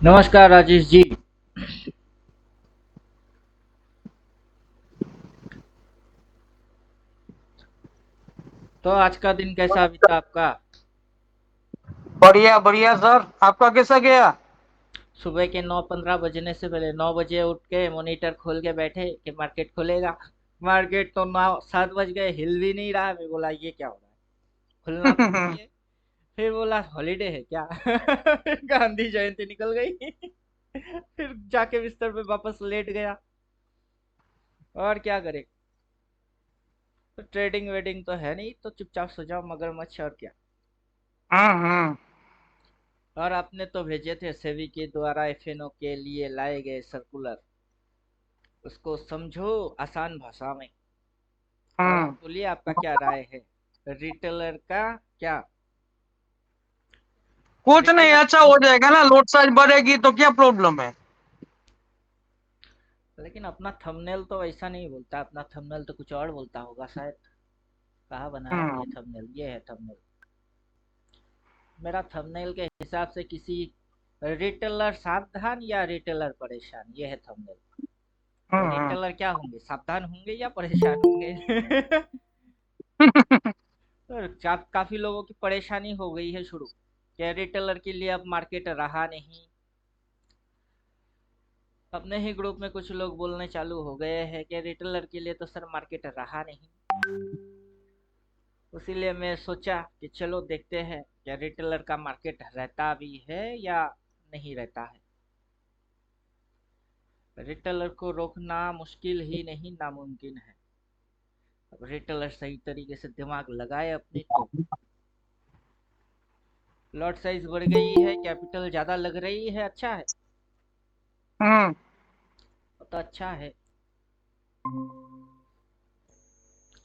नमस्कार राजेश जी। तो आज का दिन कैसा बीता आपका? बढ़िया बढ़िया सर। आपका कैसा गया? सुबह के 9:15 बजने से पहले 9 बजे उठ के मॉनिटर खोल के बैठे कि मार्केट खुलेगा। मार्केट तो 9 7 बज गए, हिल भी नहीं रहा। मैं बोला ये क्या हो रहा है, खुलना तो चाहिए। फिर बोला हॉलीडे है क्या? गांधी जयंती निकल गई। फिर जाके बिस्तर पे वापस लेट गया। और क्या करे। तो ट्रेडिंग वेडिंग तो है नहीं, तो चुपचाप सो जाओ मगरमच्छ, और क्या। हम्म। और आपने तो भेजे थे सेबी के द्वारा एफएनओ के लिए लाए गए सर्कुलर, उसको समझो आसान भाषा में। और आप हम्म। बोलिए आपका क्या राय है रिटेलर का? क्या कुछ नहीं, रिटेलर? अच्छा हो जाएगा ना। लोड साइज बढ़ेगी तो क्या प्रॉब्लम है? लेकिन अपना थंबनेल तो ऐसा नहीं बोलता, अपना थंबनेल तो कुछ और बोलता होगा शायद। कहाँ बनाया है हम्म। ये थंबनेल? ये है थंबनेल। मेरा थंबनेल के हिसाब से किसी रिटेलर सावधान या रिटेलर परेशान, ये है थंबनेल। तो हम्म। रिटेलर क्या होंगे, सावधान होंगे या परेशान होंगे? तो काफी लोगों की परेशानी हो गई है शुरू, क्या रिटेलर के लिए अब मार्केट रहा नहीं। अपने ही ग्रुप में कुछ लोग बोलने चालू हो गए हैं कि रिटेलर के लिए तो सर मार्केट रहा नहीं। इसीलिए मैं सोचा कि चलो देखते हैं क्या रिटेलर का मार्केट रहता भी है या नहीं रहता है। रिटेलर को रोकना मुश्किल ही नहीं नामुमकिन है। अब रिटेलर सही तरीके से दिमाग लगाए अपनी तो। लॉट साइज बढ़ गई है, कैपिटल ज्यादा लग रही है, अच्छा है। हम्म। तो अच्छा है।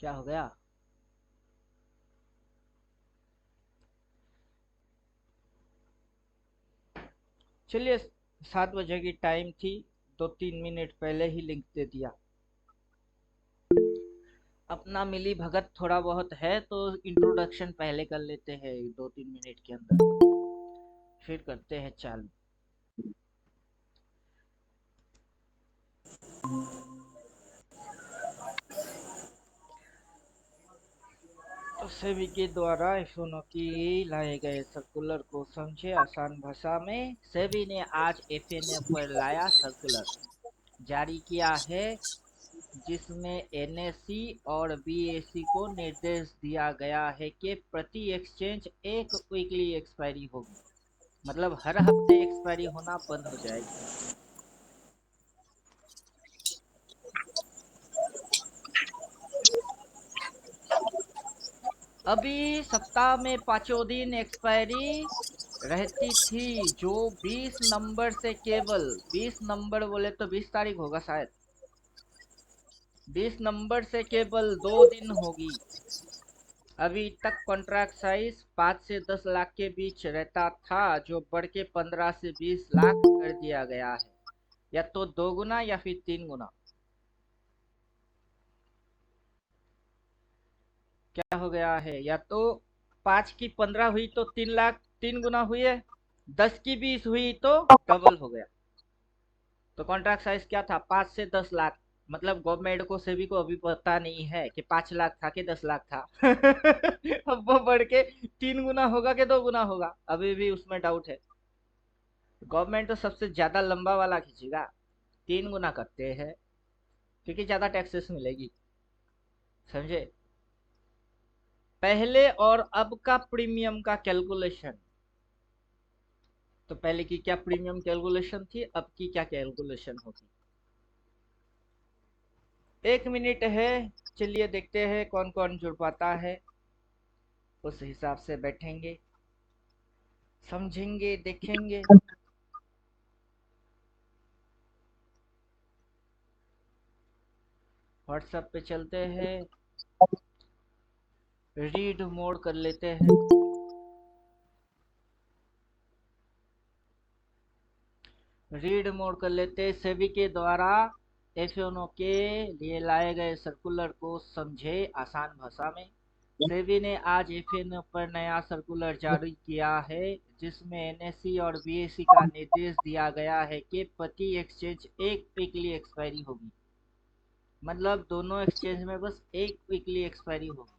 क्या हो गया? चलिए, 7 बजे की टाइम थी, 2 3 मिनट पहले ही लिंक दे दिया। अपना मिली भगत थोड़ा बहुत है तो इंट्रोडक्शन पहले कर लेते हैं 2 3 मिनट के अंदर, फिर करते हैं चालू। तो सेबी के द्वारा एफएनओ की लाए गए सर्कुलर को समझे आसान भाषा में। सेबी ने आज एफएनओ पर लाया सर्कुलर जारी किया है, जिसमें एनएससी और बीएससी को निर्देश दिया गया है कि प्रति एक्सचेंज एक वीकली एक्सपायरी होगी। मतलब हर हफ्ते एक्सपायरी होना बंद हो जाएगी। अभी सप्ताह में पांचों दिन एक्सपायरी रहती थी, जो 20 नंबर से केवल 20 नंबर बोले तो 20 तारीख होगा शायद। 20 नंबर से केवल 2 दिन होगी। अभी तक कॉन्ट्रैक्ट साइज 5 से 10 लाख के बीच रहता था, जो बढ़ के 15 से 20 लाख कर दिया गया है। या तो 2 गुना या फिर 3 गुना। क्या हो गया है, या तो 5 की 15 हुई तो 3 लाख, 3 गुना हुई है। 10 की 20 हुई तो डबल हो गया। तो कॉन्ट्रैक्ट साइज क्या था, 5 से 10 लाख। मतलब गवर्नमेंट को सेबी को अभी पता नहीं है कि 5 लाख था कि 10 लाख था। अब वो बढ़ के 3 गुना होगा कि 2 गुना होगा, अभी भी उसमें डाउट है। गवर्नमेंट तो सबसे ज्यादा लंबा वाला खींचेगा, 3 गुना करते हैं क्योंकि ज्यादा टैक्सेस मिलेगी। समझे? पहले और अब का प्रीमियम का कैलकुलेशन। तो पहले की क्या प्रीमियम कैलकुलेशन थी, अब की क्या कैलकुलेशन होगी। 1 मिनट है, चलिए देखते हैं कौन कौन जुड़ पाता है। उस हिसाब से बैठेंगे, समझेंगे, देखेंगे। व्हाट्सएप पे चलते हैं, रीड मोड कर लेते हैं। रीड मोड कर लेते हैं। सेबी के द्वारा एफएनओ के लिए लाए गए सर्कुलर को समझे आसान भाषा में। सेबी ने आज एफएनओ पर नया सर्कुलर जारी किया है, जिसमें एनएसई और बीएसई का निर्देश दिया गया है कि प्रति एक्सचेंज एक वीकली एक्सपायरी होगी। मतलब दोनों एक्सचेंज में बस एक वीकली एक्सपायरी होगी।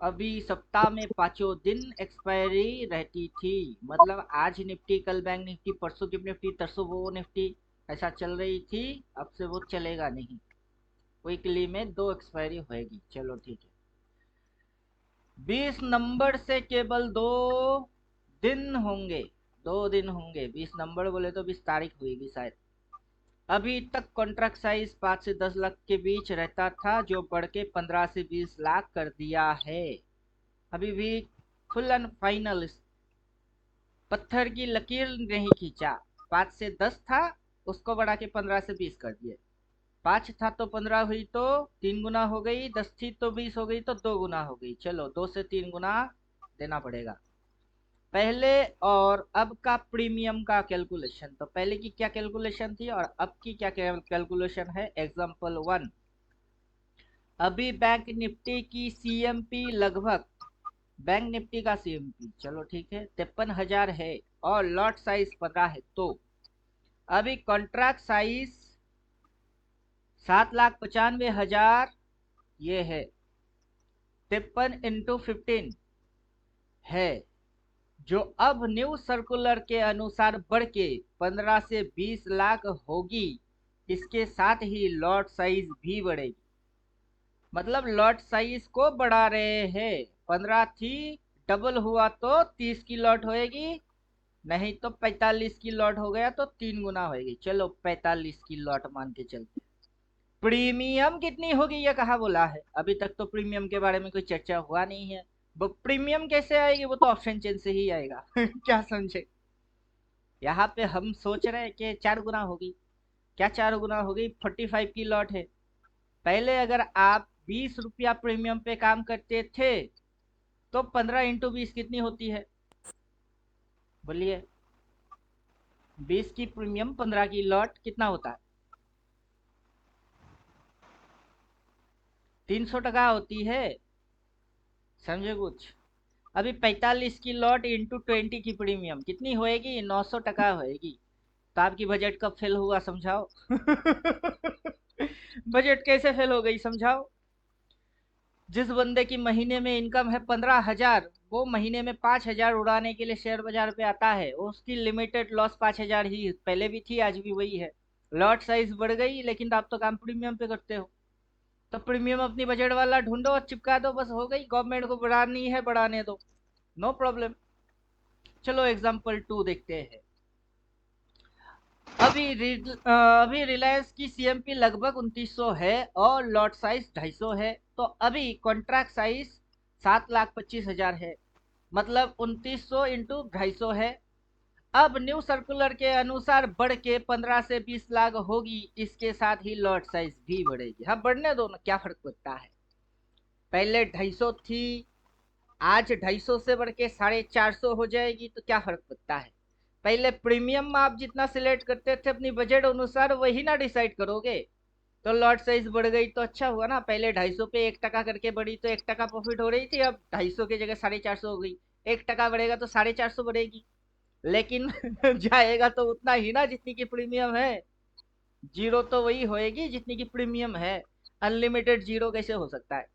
अभी सप्ताह में पांचों दिन एक्सपायरी रहती थी। मतलब आज निफ्टी, कल बैंक निफ्टी, परसों गिफ्ट निफ्टी, तरसों वो निफ्टी, ऐसा चल रही थी। अब से वो चलेगा नहीं, वीकली में दो एक्सपायरी होगी। चलो ठीक है। 20 नंबर से केवल दिन होंगे 2 दिन होंगे। 20 नंबर बोले तो 20 तारीख होगी शायद। अभी तक कॉन्ट्रैक्ट साइज 5 से 10 लाख के बीच रहता था, जो बढ़ के 15 से 20 लाख कर दिया है। अभी भी फुल एंड फाइनल, पत्थर की लकीर नहीं खींचा। 5 से 10 था, उसको बढ़ा के 15 से 20 कर दिए। 5 था तो 15 हुई तो 3 गुना हो गई, 10 थी तो 20 हो गई, तो 2 गुना हो गई। चलो 2 से 3 गुना देना पड़ेगा। पहले और अब का प्रीमियम का कैलकुलेशन, तो पहले की क्या कैलकुलेशन थी और अब की क्या कैलकुलेशन है। एग्जांपल 1, अभी बैंक निफ्टी की सीएमपी लगभग, बैंक निफ्टी का सीएमपी चलो ठीक है 53,000 है और लॉट साइज 15 है। तो अभी कॉन्ट्रैक्ट साइज 7,95,000 ये है, 53 × 15 है, जो अब न्यू सर्कुलर के अनुसार बढ़ के 15 से 20 लाख होगी। इसके साथ ही लॉट साइज भी बढ़ेगी। मतलब लॉट साइज को बढ़ा रहे हैं। 15 थी, डबल हुआ तो 30 की लॉट होएगी, नहीं तो 45 की लॉट हो गया तो 3 गुना होएगी। चलो 45 की लॉट मान के चलते। प्रीमियम कितनी होगी ये कहा बोला है। अभी तक तो प्रीमियम के बारे में कोई चर्चा हुआ नहीं है। वो प्रीमियम कैसे आएगी, वो तो ऑप्शन चेंज से ही आएगा। क्या समझे। यहाँ पे हम सोच रहे हैं कि 4 गुना होगी। क्या 4 गुना होगी, 45 की लॉट है। पहले अगर आप 20 रुपया प्रीमियम पे काम करते थे तो 15 × 20 कितनी होती है, बोलिए। 20 की प्रीमियम, 15 की लॉट, कितना होता है। 300 टका होती है। समझे कुछ। अभी 45 की लॉट इंटू 20 की प्रीमियम कितनी होएगी, 900 टका होएगी। तो आपकी बजट कब फेल हुआ समझाओ। बजट कैसे फेल हो गई समझाओ। जिस बंदे की महीने में इनकम है 15,000, वो महीने में 5,000 उड़ाने के लिए शेयर बाजार पे आता है। उसकी लिमिटेड लॉस 5,000 ही पहले भी थी, आज भी वही है। लॉट साइज बढ़ गई, लेकिन आप तो काम प्रीमियम पे करते हो। तो प्रीमियम अपनी बजट वाला ढूंढो और चिपका दो, बस हो गई। गवर्नमेंट को बढ़ानी है बढ़ाने दो, नो प्रॉब्लम। चलो एग्जाम्पल 2 देखते हैं। अभी रिलायंस की सीएमपी लगभग 2900 है और लॉट साइज 250 है। तो अभी कॉन्ट्रैक्ट साइज 7,25,000 है। मतलब 2900 इंटू 250 है। अब न्यू सर्कुलर के अनुसार बढ़ के 15 से 20 लाख होगी। इसके साथ ही लॉट साइज भी बढ़ेगी। हाँ बढ़ने दो ना, क्या फर्क पड़ता है। पहले 250 थी, आज 250 से बढ़ के 450 हो जाएगी, तो क्या फर्क पड़ता है। पहले प्रीमियम आप जितना सिलेक्ट करते थे अपनी बजट अनुसार, वही ना डिसाइड करोगे। तो लॉट साइज बढ़ गई तो अच्छा हुआ ना। पहले 250 पे 1 टका करके बढ़ी तो 1 टका प्रॉफिट हो रही थी, अब 250 की जगह 450 हो गई। 1 टका बढ़ेगा तो 450 बढ़ेगी। लेकिन जाएगा तो उतना ही ना जितनी की प्रीमियम है। जीरो तो वही होएगी जितनी की प्रीमियम है। अनलिमिटेड जीरो कैसे हो सकता है।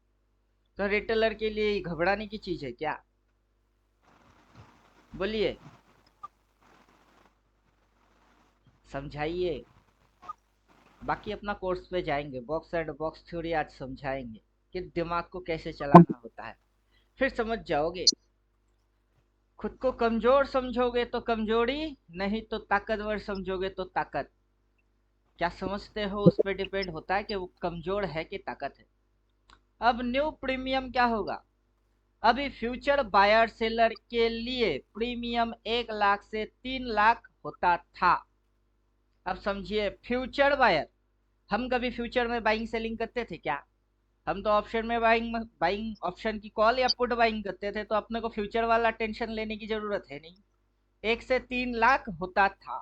तो रिटेलर के लिए घबराने की चीज है क्या, बोलिए, समझाइए। बाकी अपना कोर्स पे जाएंगे, बॉक्स एंड बॉक्स थ्योरी आज समझाएंगे कि दिमाग को कैसे चलाना होता है, फिर समझ जाओगे। खुद को कमजोर समझोगे तो कमजोरी, नहीं तो ताकतवर समझोगे तो ताकत। क्या समझते हो उस पर डिपेंड होता है कि वो कमजोर है कि ताकत है। अब न्यू प्रीमियम क्या होगा। अभी फ्यूचर बायर सेलर के लिए प्रीमियम 1 लाख से 3 लाख होता था। अब समझिए, फ्यूचर बायर, हम कभी फ्यूचर में बाइंग सेलिंग करते थे क्या। हम तो ऑप्शन में बाइंग बाइंग ऑप्शन की कॉल या पुट बाइंग करते थे, तो अपने को फ्यूचर वाला टेंशन लेने की जरूरत है नहीं। 1 से 3 लाख होता था।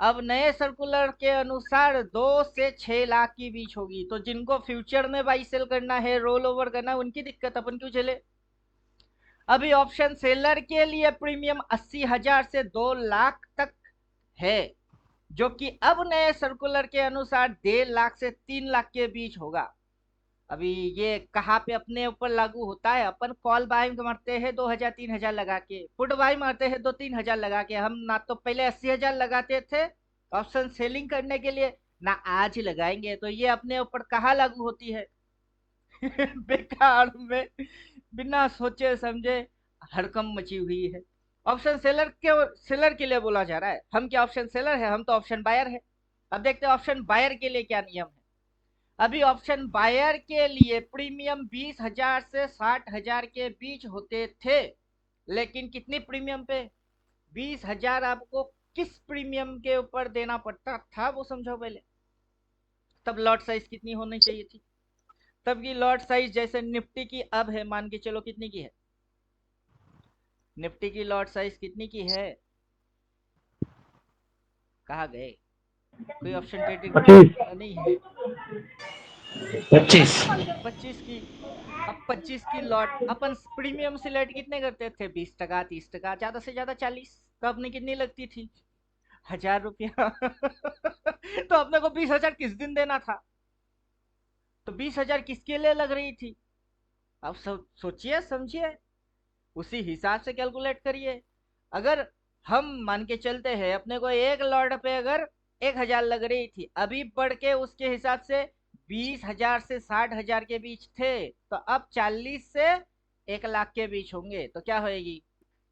अब नए सर्कुलर के अनुसार 2 से 6 लाख की बीच होगी। तो जिनको फ्यूचर में बाई सेल करना है, रोल ओवर करना है, उनकी दिक्कत, अपन क्यों चले। अभी ऑप्शन सेलर के लिए प्रीमियम 80,000 से 2 लाख तक है, जो कि अब नए सर्कुलर के अनुसार 1.5 लाख से 3 लाख के बीच होगा। अभी ये कहाँ पे अपने ऊपर लागू होता है? अपन कॉल बाय मारते हैं 2,000-3,000 लगा के, पुट बाय मारते हैं 2-3 हजार लगा के। हम ना तो पहले 80,000 लगाते थे ऑप्शन सेलिंग करने के लिए, ना आज लगाएंगे। तो ये अपने ऊपर कहाँ लागू होती है? बेकार में बिना सोचे समझे हड़कम मची हुई है। ऑप्शन सेलर के लिए बोला जा रहा है। हम क्या ऑप्शन सेलर है? हम तो ऑप्शन बायर है। अब देखते हैं ऑप्शन बायर के लिए क्या नियम है। अभी ऑप्शन बायर के लिए प्रीमियम 20,000 से 60,000 के बीच होते थे, लेकिन कितनी प्रीमियम पे? 20,000 आपको किस प्रीमियम के ऊपर देना पड़ता था वो समझो पहले। तब लॉट साइज कितनी होनी चाहिए थी? तब की लॉट साइज जैसे निफ्टी की अब है, मान के चलो कितनी की है? निफ्टी की लॉट साइज कितनी की है? कहाँ गए? कोई ऑप्शन ट्रेडिंग 25 नहीं है। 25 25 की। अब 25 की लॉट अपन प्रीमियम सिलेक्ट कितने करते थे? 20%, 30%, ज्यादा से ज्यादा 40। तो अपनी कितनी लगती थी? 1,000 रुपया। तो अपने को 20,000 किस दिन देना था? तो 20,000 किसके लिए लग रही थी? अब सोचिए समझिए, उसी हिसाब से कैलकुलेट करिए। अगर हम मान के चलते हैं अपने को एक लॉट पे अगर 1,000 लग रही थी, अभी बढ़ के उसके हिसाब से 20,000 से 60,000 के बीच थे, तो अब 40 से 1 लाख के बीच होंगे। तो क्या होएगी?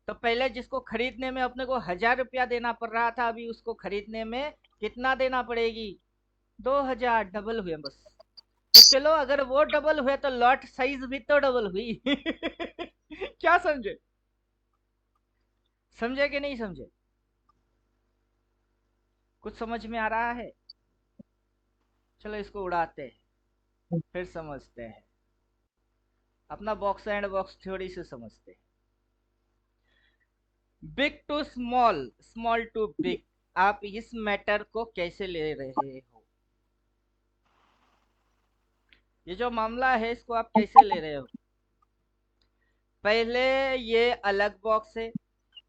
तो पहले जिसको खरीदने में अपने को 1,000 रुपया देना पड़ रहा था, अभी उसको खरीदने में कितना देना पड़ेगी? 2,000। डबल हुए बस। तो चलो, अगर वो डबल हुए तो लॉट साइज भी तो डबल हुई। क्या समझे? समझे कि नहीं समझे? कुछ समझ में आ रहा है? चलो इसको उड़ाते हैं, फिर समझते हैं। अपना बॉक्स एंड बॉक्स थ्योरी से समझते हैं। Big to small, small to big, आप इस मैटर को कैसे ले रहे हो? ये जो मामला है इसको आप कैसे ले रहे हो? पहले ये अलग बॉक्स है,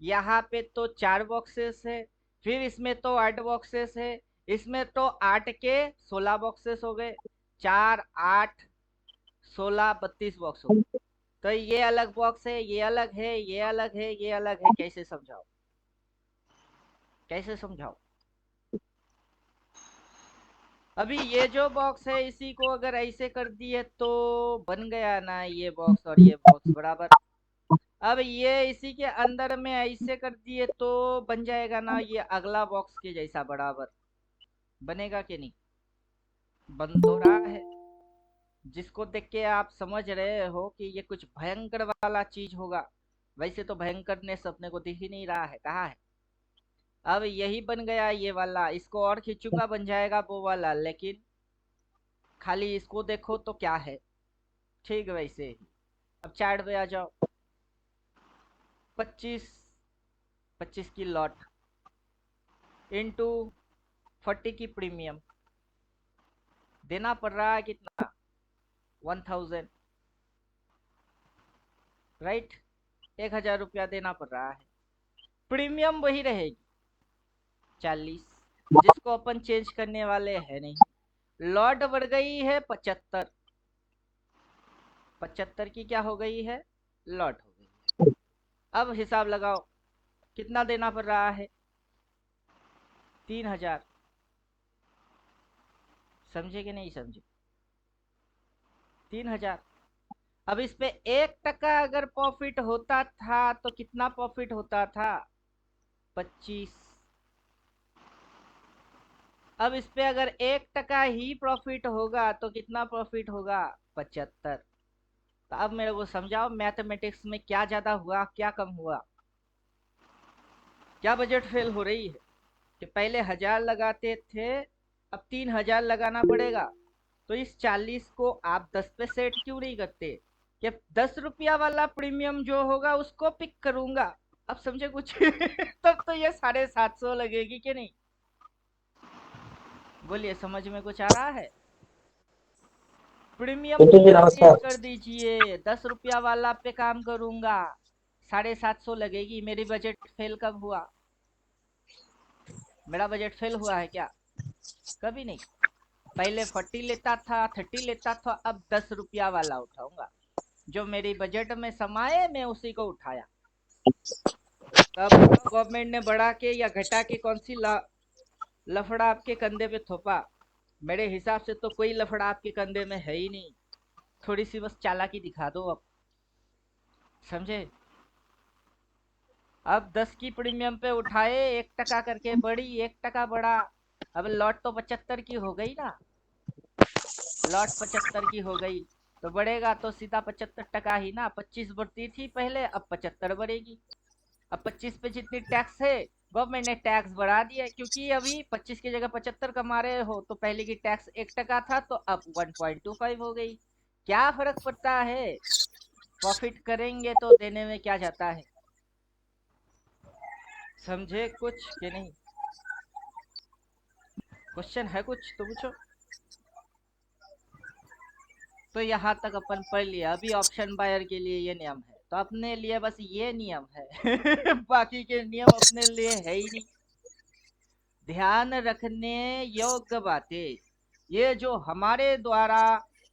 यहाँ पे तो 4 बॉक्सेस है, फिर इसमें तो 8 बॉक्सेस है, इसमें तो 8 के 16 बॉक्सेस हो गए। 4, 8, 16, 32 बॉक्स हो गए। तो ये अलग बॉक्स है, ये अलग है, ये अलग है, ये अलग है। कैसे समझाओ? कैसे समझाओ? अभी ये जो बॉक्स है इसी को अगर ऐसे कर दिए तो बन गया ना ये बॉक्स और ये बॉक्स बराबर। अब ये इसी के अंदर में ऐसे कर दिए तो बन जाएगा ना ये अगला बॉक्स के जैसा बराबर। बनेगा कि नहीं? बन तो रहा है। जिसको देख के आप समझ रहे हो कि ये कुछ भयंकर वाला चीज होगा। वैसे तो भयंकरनेस अपने को दिख ही नहीं रहा है, कहाँ है? अब यही बन गया ये वाला, इसको और खींचूंगा बन जाएगा वो वाला, लेकिन खाली इसको देखो तो क्या है? ठीक वैसे ही। अब चार्ट पे आ जाओ। 25, 25 की लॉट इंटू 40 की प्रीमियम, देना पड़ रहा है कितना? 1,000, राइट? 1,000 रुपया देना पड़ रहा है। प्रीमियम वही रहेगी 40, जिसको अपन चेंज करने वाले हैं नहीं। लॉट बढ़ गई है 75, 75 की क्या हो गई है? लॉट हो गई है। अब हिसाब लगाओ कितना देना पड़ रहा है? 3,000। समझे कि नहीं समझे? 3,000। अब इस पे 1% अगर प्रॉफिट होता था तो कितना प्रॉफिट होता था? 25। अब इस पे अगर 1% ही प्रॉफिट होगा तो कितना प्रॉफिट होगा? 75। तो अब मेरे को समझाओ मैथमेटिक्स में क्या ज्यादा हुआ क्या कम हुआ? क्या बजट फेल हो रही है कि पहले 1,000 लगाते थे, अब 3,000 लगाना पड़ेगा? तो इस 40 को आप 10 पे सेट क्यों नहीं करते कि 10 रुपया वाला प्रीमियम जो होगा उसको पिक करूंगा? अब समझे कुछ? तब तो ये 750 लगेगी कि नहीं? बोलिए, समझ में कुछ आ रहा है? प्रीमियम तो जी चेंज नमस्कार। कर दीजिए, 10 रुपया वाला पे काम करूंगा। 750 लगेगी। मेरी बजट फेल कब हुआ? मेरा बजट फेल हुआ है क्या? कभी नहीं। पहले 40 लेता था, 30 लेता था, अब 10 रुपया वाला उठाऊंगा। जो मेरी बजट में समाये मैं उसी को उठाया। तब गवर्नमेंट ने बढ़ा के या घटा के कौन सी लफड़ा आपके कंधे पे थोपा? मेरे हिसाब से तो कोई लफड़ा आपके कंधे में है ही नहीं। थोड़ी सी बस चालाकी दिखा दो अब, समझे? अब 10 की प्रीमियम पे उठाए, 1 टका करके बढ़ी, 1 टका बढ़ा। अब लॉट तो 75 की हो गई ना, लॉट 75 की हो गई, तो बढ़ेगा तो सीधा 75 टका ही ना। 25 बढ़ती थी पहले, अब 75 बढ़ेगी। अब 25 पे जितनी टैक्स है, गवर्नमेंट ने टैक्स बढ़ा दिया, क्योंकि अभी 25 की जगह 75 कमा रहे हो, तो पहले की टैक्स 1 टका था तो अब 1.25 हो गई। क्या फर्क पड़ता है? प्रॉफिट करेंगे तो देने में क्या जाता है? समझे कुछ कि नहीं? क्वेश्चन है कुछ तो पूछो। तो यहाँ तक अपन पढ़ लिया। अभी ऑप्शन बायर के लिए ये नियम है, तो अपने लिए बस ये नियम है बाकी के नियम अपने लिए है ही नहीं। ध्यान रखने योग्य बातें, ये जो हमारे द्वारा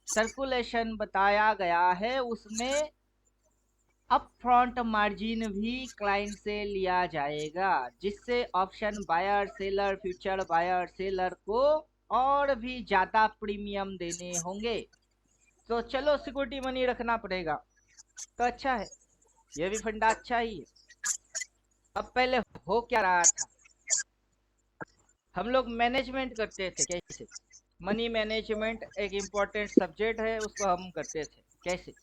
सर्कुलेशन बताया गया है, उसमें अप फ्रंट मार्जिन भी क्लाइंट से लिया जाएगा, जिससे option buyer seller, future buyer seller को और भी ज्यादा प्रीमियम देने होंगे। तो चलो सिक्योरिटी मनी रखना पड़ेगा, तो अच्छा है, ये भी फंडा अच्छा ही है। अब पहले हो क्या रहा था, हम लोग मैनेजमेंट करते थे। कैसे? मनी मैनेजमेंट एक इम्पोर्टेंट सब्जेक्ट है, उसको हम करते थे। कैसे?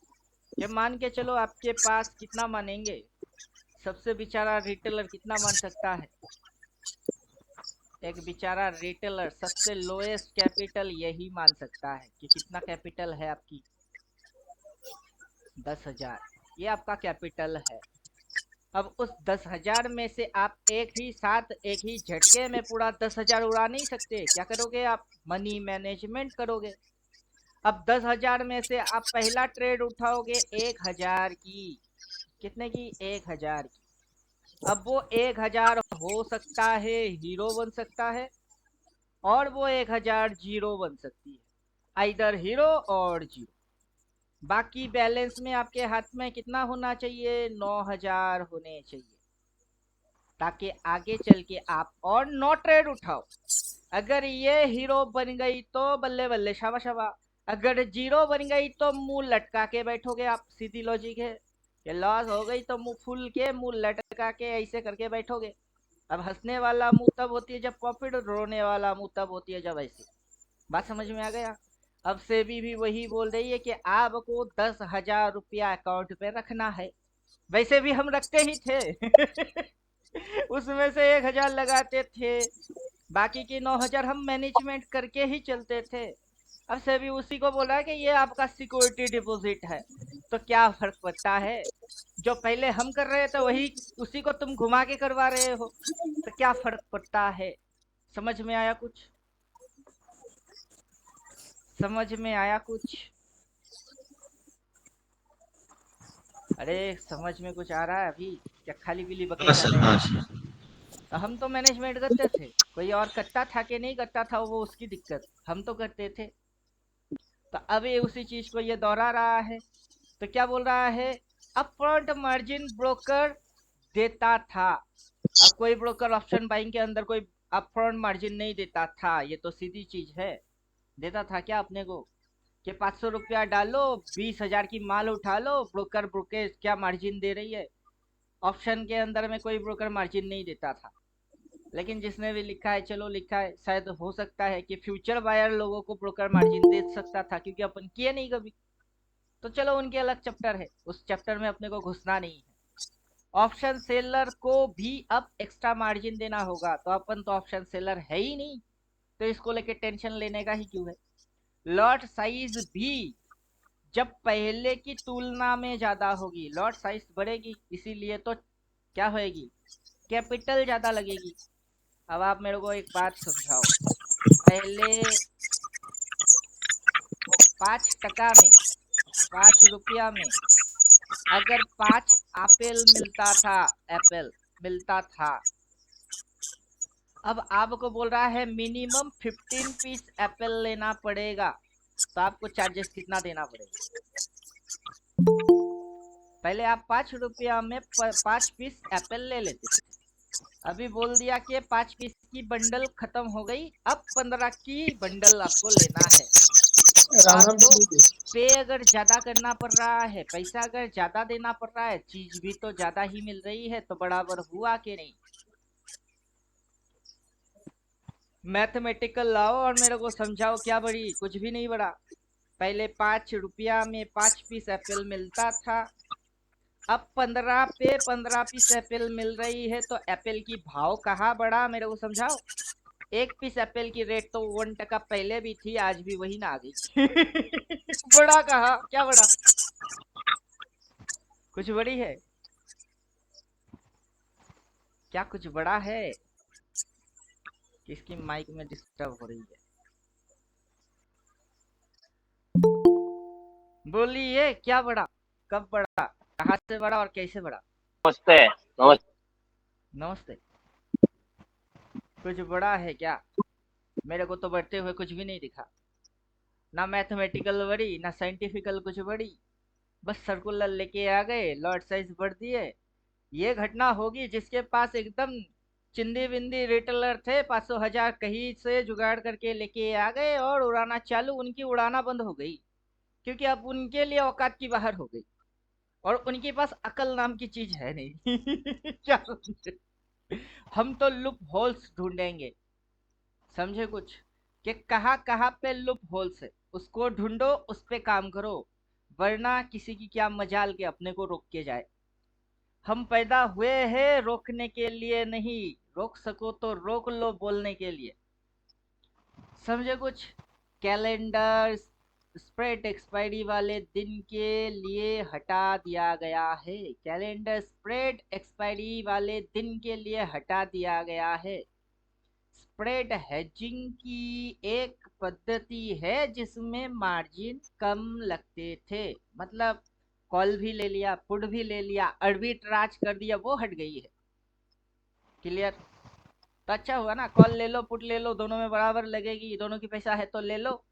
ये मान के चलो आपके पास कितना मानेंगे, सबसे बेचारा रिटेलर कितना मान सकता है? एक बेचारा रिटेलर सबसे लोएस्ट कैपिटल यही मान सकता है कि कितना कैपिटल है आपकी? 10,000। ये आपका कैपिटल है। अब उस 10,000 में से आप एक ही साथ, एक ही झटके में पूरा 10,000 उड़ा नहीं सकते। क्या करोगे आप? मनी मैनेजमेंट करोगे। अब 10,000 में से आप पहला ट्रेड उठाओगे 1,000 की। कितने की? 1,000 की। अब वो 1,000 हो सकता है हीरो बन सकता है, और वो 1,000 जीरो बन सकती है। आइदर हीरो और जीरो। बाकी बैलेंस में आपके हाथ में कितना होना चाहिए? 9,000 होने चाहिए, ताकि आगे चल के आप और 9 ट्रेड उठाओ। अगर ये हीरो बन गई तो बल्ले बल्ले, शाबा शाबा। अगर जीरो बन गई तो मुंह लटका के बैठोगे आप। सीधी लॉजिक है। ये लॉस हो गई तो मुंह फूल के, मुंह लटका के ऐसे करके बैठोगे। अब हंसने वाला मुंह तब होती है जब प्रॉफिट, रोने वाला मुंह तब होती है जब ऐसे। बात समझ में आ गया? अब सेबी भी वही बोल रही है कि आपको 10,000 रुपया अकाउंट पे रखना है। वैसे भी हम रखते ही थे उसमें से 1,000 लगाते थे, बाकी के 9,000 हम मैनेजमेंट करके ही चलते थे। अब सेबी उसी को बोला है कि ये आपका सिक्योरिटी डिपॉजिट है। तो क्या फर्क पड़ता है? जो पहले हम कर रहे थे वही उसी को तुम घुमा के करवा रहे हो, तो क्या फर्क पड़ता है? समझ में आया कुछ? समझ में आया कुछ? अरे समझ में कुछ आ रहा है अभी? क्या खाली पीली बकें हाँ जा सर, रहे हाँ हैं? सर। तो हम तो मैनेजमेंट करते थे, कोई और करता था कि नहीं करता था वो उसकी दिक्कत, हम तो करते थे। तो अब ये उसी चीज को ये दोहरा रहा है। तो क्या बोल रहा है? अपफ्रंट मार्जिन ब्रोकर देता था। अब कोई ब्रोकर ऑप्शन बाइंग के अंदर कोई अपफ्रंट मार्जिन नहीं देता था, ये तो सीधी चीज है। देता था क्या अपने को कि 500 रुपया डालो, 20,000 की माल उठा लो? ब्रोकर ब्रोकेज क्या मार्जिन दे रही है? ऑप्शन के अंदर में कोई ब्रोकर मार्जिन नहीं देता था। लेकिन जिसने भी लिखा है, चलो लिखा है, शायद हो सकता है कि फ्यूचर बायर लोगों को ब्रोकर मार्जिन दे सकता था, क्योंकि अपन किए नहीं कभी। तो चलो उनके अलग चैप्टर है, उस चैप्टर में अपने को घुसना नहीं है। ऑप्शन सेलर को भी अब एक्स्ट्रा मार्जिन देना होगा, तो अपन तो ऑप्शन सेलर है ही नहीं, तो इसको लेके टेंशन लेने का ही क्यों है? लॉट साइज भी जब पहले की तुलना में ज्यादा होगी, लॉट साइज बढ़ेगी, इसीलिए तो क्या होएगी? कैपिटल ज्यादा लगेगी। अब आप मेरे को एक बात समझाओ, पहले 5 टका में, 5 रुपया में अगर 5 एप्पल मिलता था, एप्पल मिलता था, अब आपको बोल रहा है मिनिमम 15 पीस एप्पल लेना पड़ेगा, तो आपको चार्जेस कितना देना पड़ेगा? पहले आप 5 रुपया में 5 पीस एप्पल ले लेते थे, अभी बोल दिया कि 5 पीस की बंडल खत्म हो गई, अब 15 की बंडल आपको लेना है। तो राम राम आपको जी। पे अगर ज्यादा करना पड़ रहा है, पैसा अगर ज्यादा देना पड़ रहा है, चीज भी तो ज्यादा ही मिल रही है, तो बराबर हुआ कि नहीं? मैथमेटिकल लाओ और मेरे को समझाओ, क्या बड़ी? कुछ भी नहीं बढ़ा। पहले 5 रुपया में 5 पीस एप्पल मिलता था, अब 15 पे 15 पीस एप्पल मिल रही है, तो एप्पल की भाव कहाँ बढ़ा, मेरे को समझाओ। एक पीस एप्पल की रेट तो 1 टका पहले भी थी, आज भी वही ना आ गई। बड़ा कहा, क्या बड़ा? कुछ बड़ी है क्या? कुछ बड़ा है? किसकी माइक में डिस्टर्ब हो रही है? बोलिए, क्या बड़ा? कब बड़ा? कहाँ से बड़ा और कैसे बड़ा? नमस्ते। नमस्ते। नमस्ते। कुछ बड़ा है क्या? मेरे को तो बढ़ते हुए कुछ भी नहीं दिखा, ना मैथमेटिकल बड़ी, ना साइंटिफिकल कुछ बड़ी। बस सर्कुलर लेके आ गए, लॉर्ड साइज बढ़ दिए। ये घटना होगी जिसके पास एकदम चिंदी बिंदी रिटेलर थे, 500 1000 कहीं से जुगाड़ करके लेके आ गए और उड़ाना चालू, उनकी उड़ाना बंद हो गई, क्योंकि अब उनके लिए औकात की बाहर हो गई, और उनके पास अकल नाम की चीज है नहीं। क्या समझे? हम तो लूप होल्स ढूंढेंगे, समझे कुछ? कि कहाँ कहाँ पे लूप होल्स है, उसको ढूंढो, उस पे काम करो, वरना किसी की क्या मजाल के अपने को रोक के जाए। हम पैदा हुए हैं रोकने के लिए नहीं, रोक सको तो रोक लो बोलने के लिए, समझे कुछ? कैलेंडर स्प्रेड एक्सपायरी वाले दिन के लिए हटा दिया गया है, कैलेंडर स्प्रेड एक्सपायरी वाले दिन के लिए हटा दिया गया है। स्प्रेड हेजिंग की एक पद्धति है जिसमें मार्जिन कम लगते थे, मतलब कॉल भी ले लिया, पुट भी ले लिया, अर्बिट्राज कर दिया, वो हट गई है। क्लियर? तो अच्छा हुआ ना, कॉल ले लो, पुट ले लो, दोनों में बराबर लगेगी, दोनों की पैसा है तो ले लो,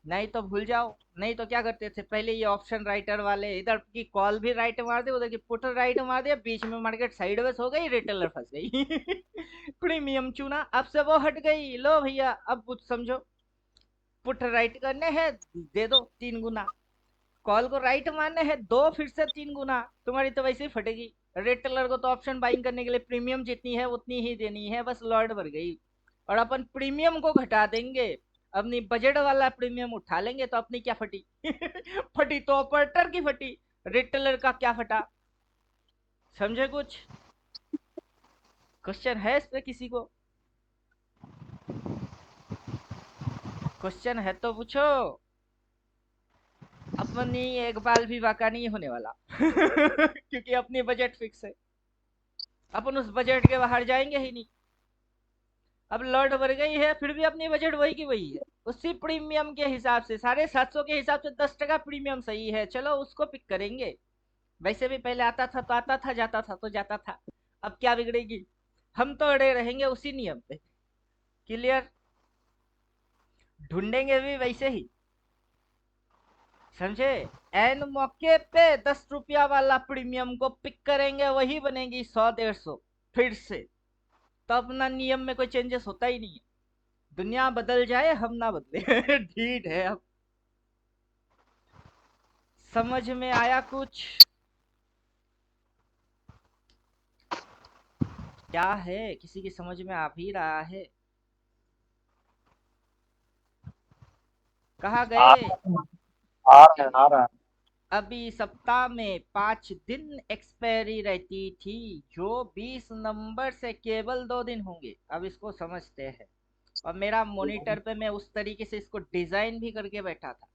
नहीं तो भूल जाओ। नहीं तो क्या करते थे पहले ये ऑप्शन राइटर वाले, इधर की कॉल भी राइट मार दे, उधर की पुट राइट मार दिया, बीच में मार्केट साइडवेज हो गई, रिटेलर फंस गई। प्रीमियम चुना, अब से वो हट गई, लो भैया अब कुछ समझो, पुट राइट करने हैं, दे दो 3 गुना, कॉल को राइट मारने हैं, दो फिर से 3 गुना, तुम्हारी तो वैसे ही फटेगी। रिटेलर को तो ऑप्शन बाइंग करने के लिए प्रीमियम जितनी है उतनी ही देनी है, बस लॉर्ड भर गई। और अपन प्रीमियम को घटा देंगे, अपनी बजट वाला प्रीमियम उठा लेंगे, तो अपनी क्या फटी? फटी तो ऑपरेटर की फटी, रिटेलर का क्या फटा? समझे कुछ? क्वेश्चन है इस पे किसी को? क्वेश्चन है तो पूछो, अपनी एक बाल भी बाका नहीं होने वाला। क्योंकि अपनी बजट फिक्स है, अपन उस बजट के बाहर जाएंगे ही नहीं। अब लॉट बढ़ गई है, फिर भी अपनी बजट वही की वही है, उसी प्रीमियम के हिसाब से, 750 के हिसाब से 10 टका प्रीमियम सही है, चलो उसको पिक करेंगे। वैसे भी पहले आता था तो आता था, जाता था तो जाता था, अब क्या बिगड़ेगी? हम तो अड़े रहेंगे उसी नियम पे। क्लियर? ढूंढेंगे भी वैसे ही, समझे? एन मौके पे 10 रुपया वाला प्रीमियम को पिक करेंगे, वही बनेगी 100 150 फिर से। तो अपना नियम में कोई चेंजेस होता ही नहीं है, दुनिया बदल जाए हम ना बदले। ठीक है, अब समझ में आया कुछ? क्या है, किसी की समझ में आ भी रहा है? कहाँ आ गए? आ रहे हैं, आ रहा है। अभी सप्ताह में 5 दिन एक्सपायरी रहती थी, जो 20 नंबर से केवल 2 दिन होंगे, अब इसको समझते हैं। और मेरा मॉनिटर पे मैं उस तरीके से इसको डिजाइन भी करके बैठा था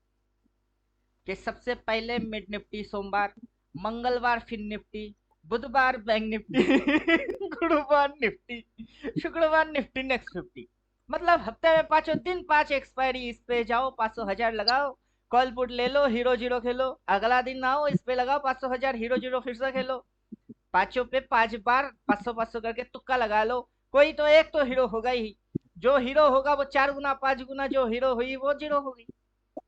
कि सबसे पहले मिड निफ्टी सोमवार, मंगलवार फिर निफ्टी, बुधवार बैंक निफ्टी, गुरुवार निफ्टी, शुक्रवार निफ्टी नेक्स्ट 50। मतलब हफ्ते में 5 दिन 5 एक्सपायरी, इस पे जाओ 500 1000 लगाओ, कॉल पुट ले लो, हीरो जीरो खेलो, अगला दिन आओ इस पे लगाओ 500,000, हीरो जीरो फिर से खेलो, पांचों पे 5 बार 500 करके तुक्का लगा लो, कोई तो एक तो हीरो होगा ही, जो हीरो होगा वो 4 गुना 5 गुना जो हीरो हुई वो जीरो होगी।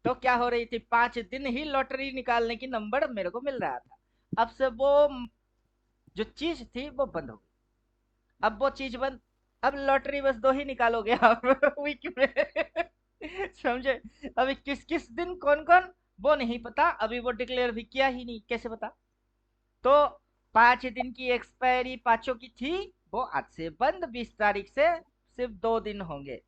तो क्या हो रही थी, 5 दिन ही लॉटरी निकालने की नंबर मेरे को मिल रहा था। अब से वो जो चीज थी वो बंद हो गई, अब वो चीज बंद, अब लॉटरी बस 2 ही निकालोगे आप वीक में समझे। अभी किस किस दिन कौन कौन वो नहीं पता, अभी वो डिक्लेयर भी किया ही नहीं, कैसे पता। तो 5 दिन की एक्सपायरी पांचों की थी, वो आज से बंद, 20 तारीख से सिर्फ 2 दिन होंगे।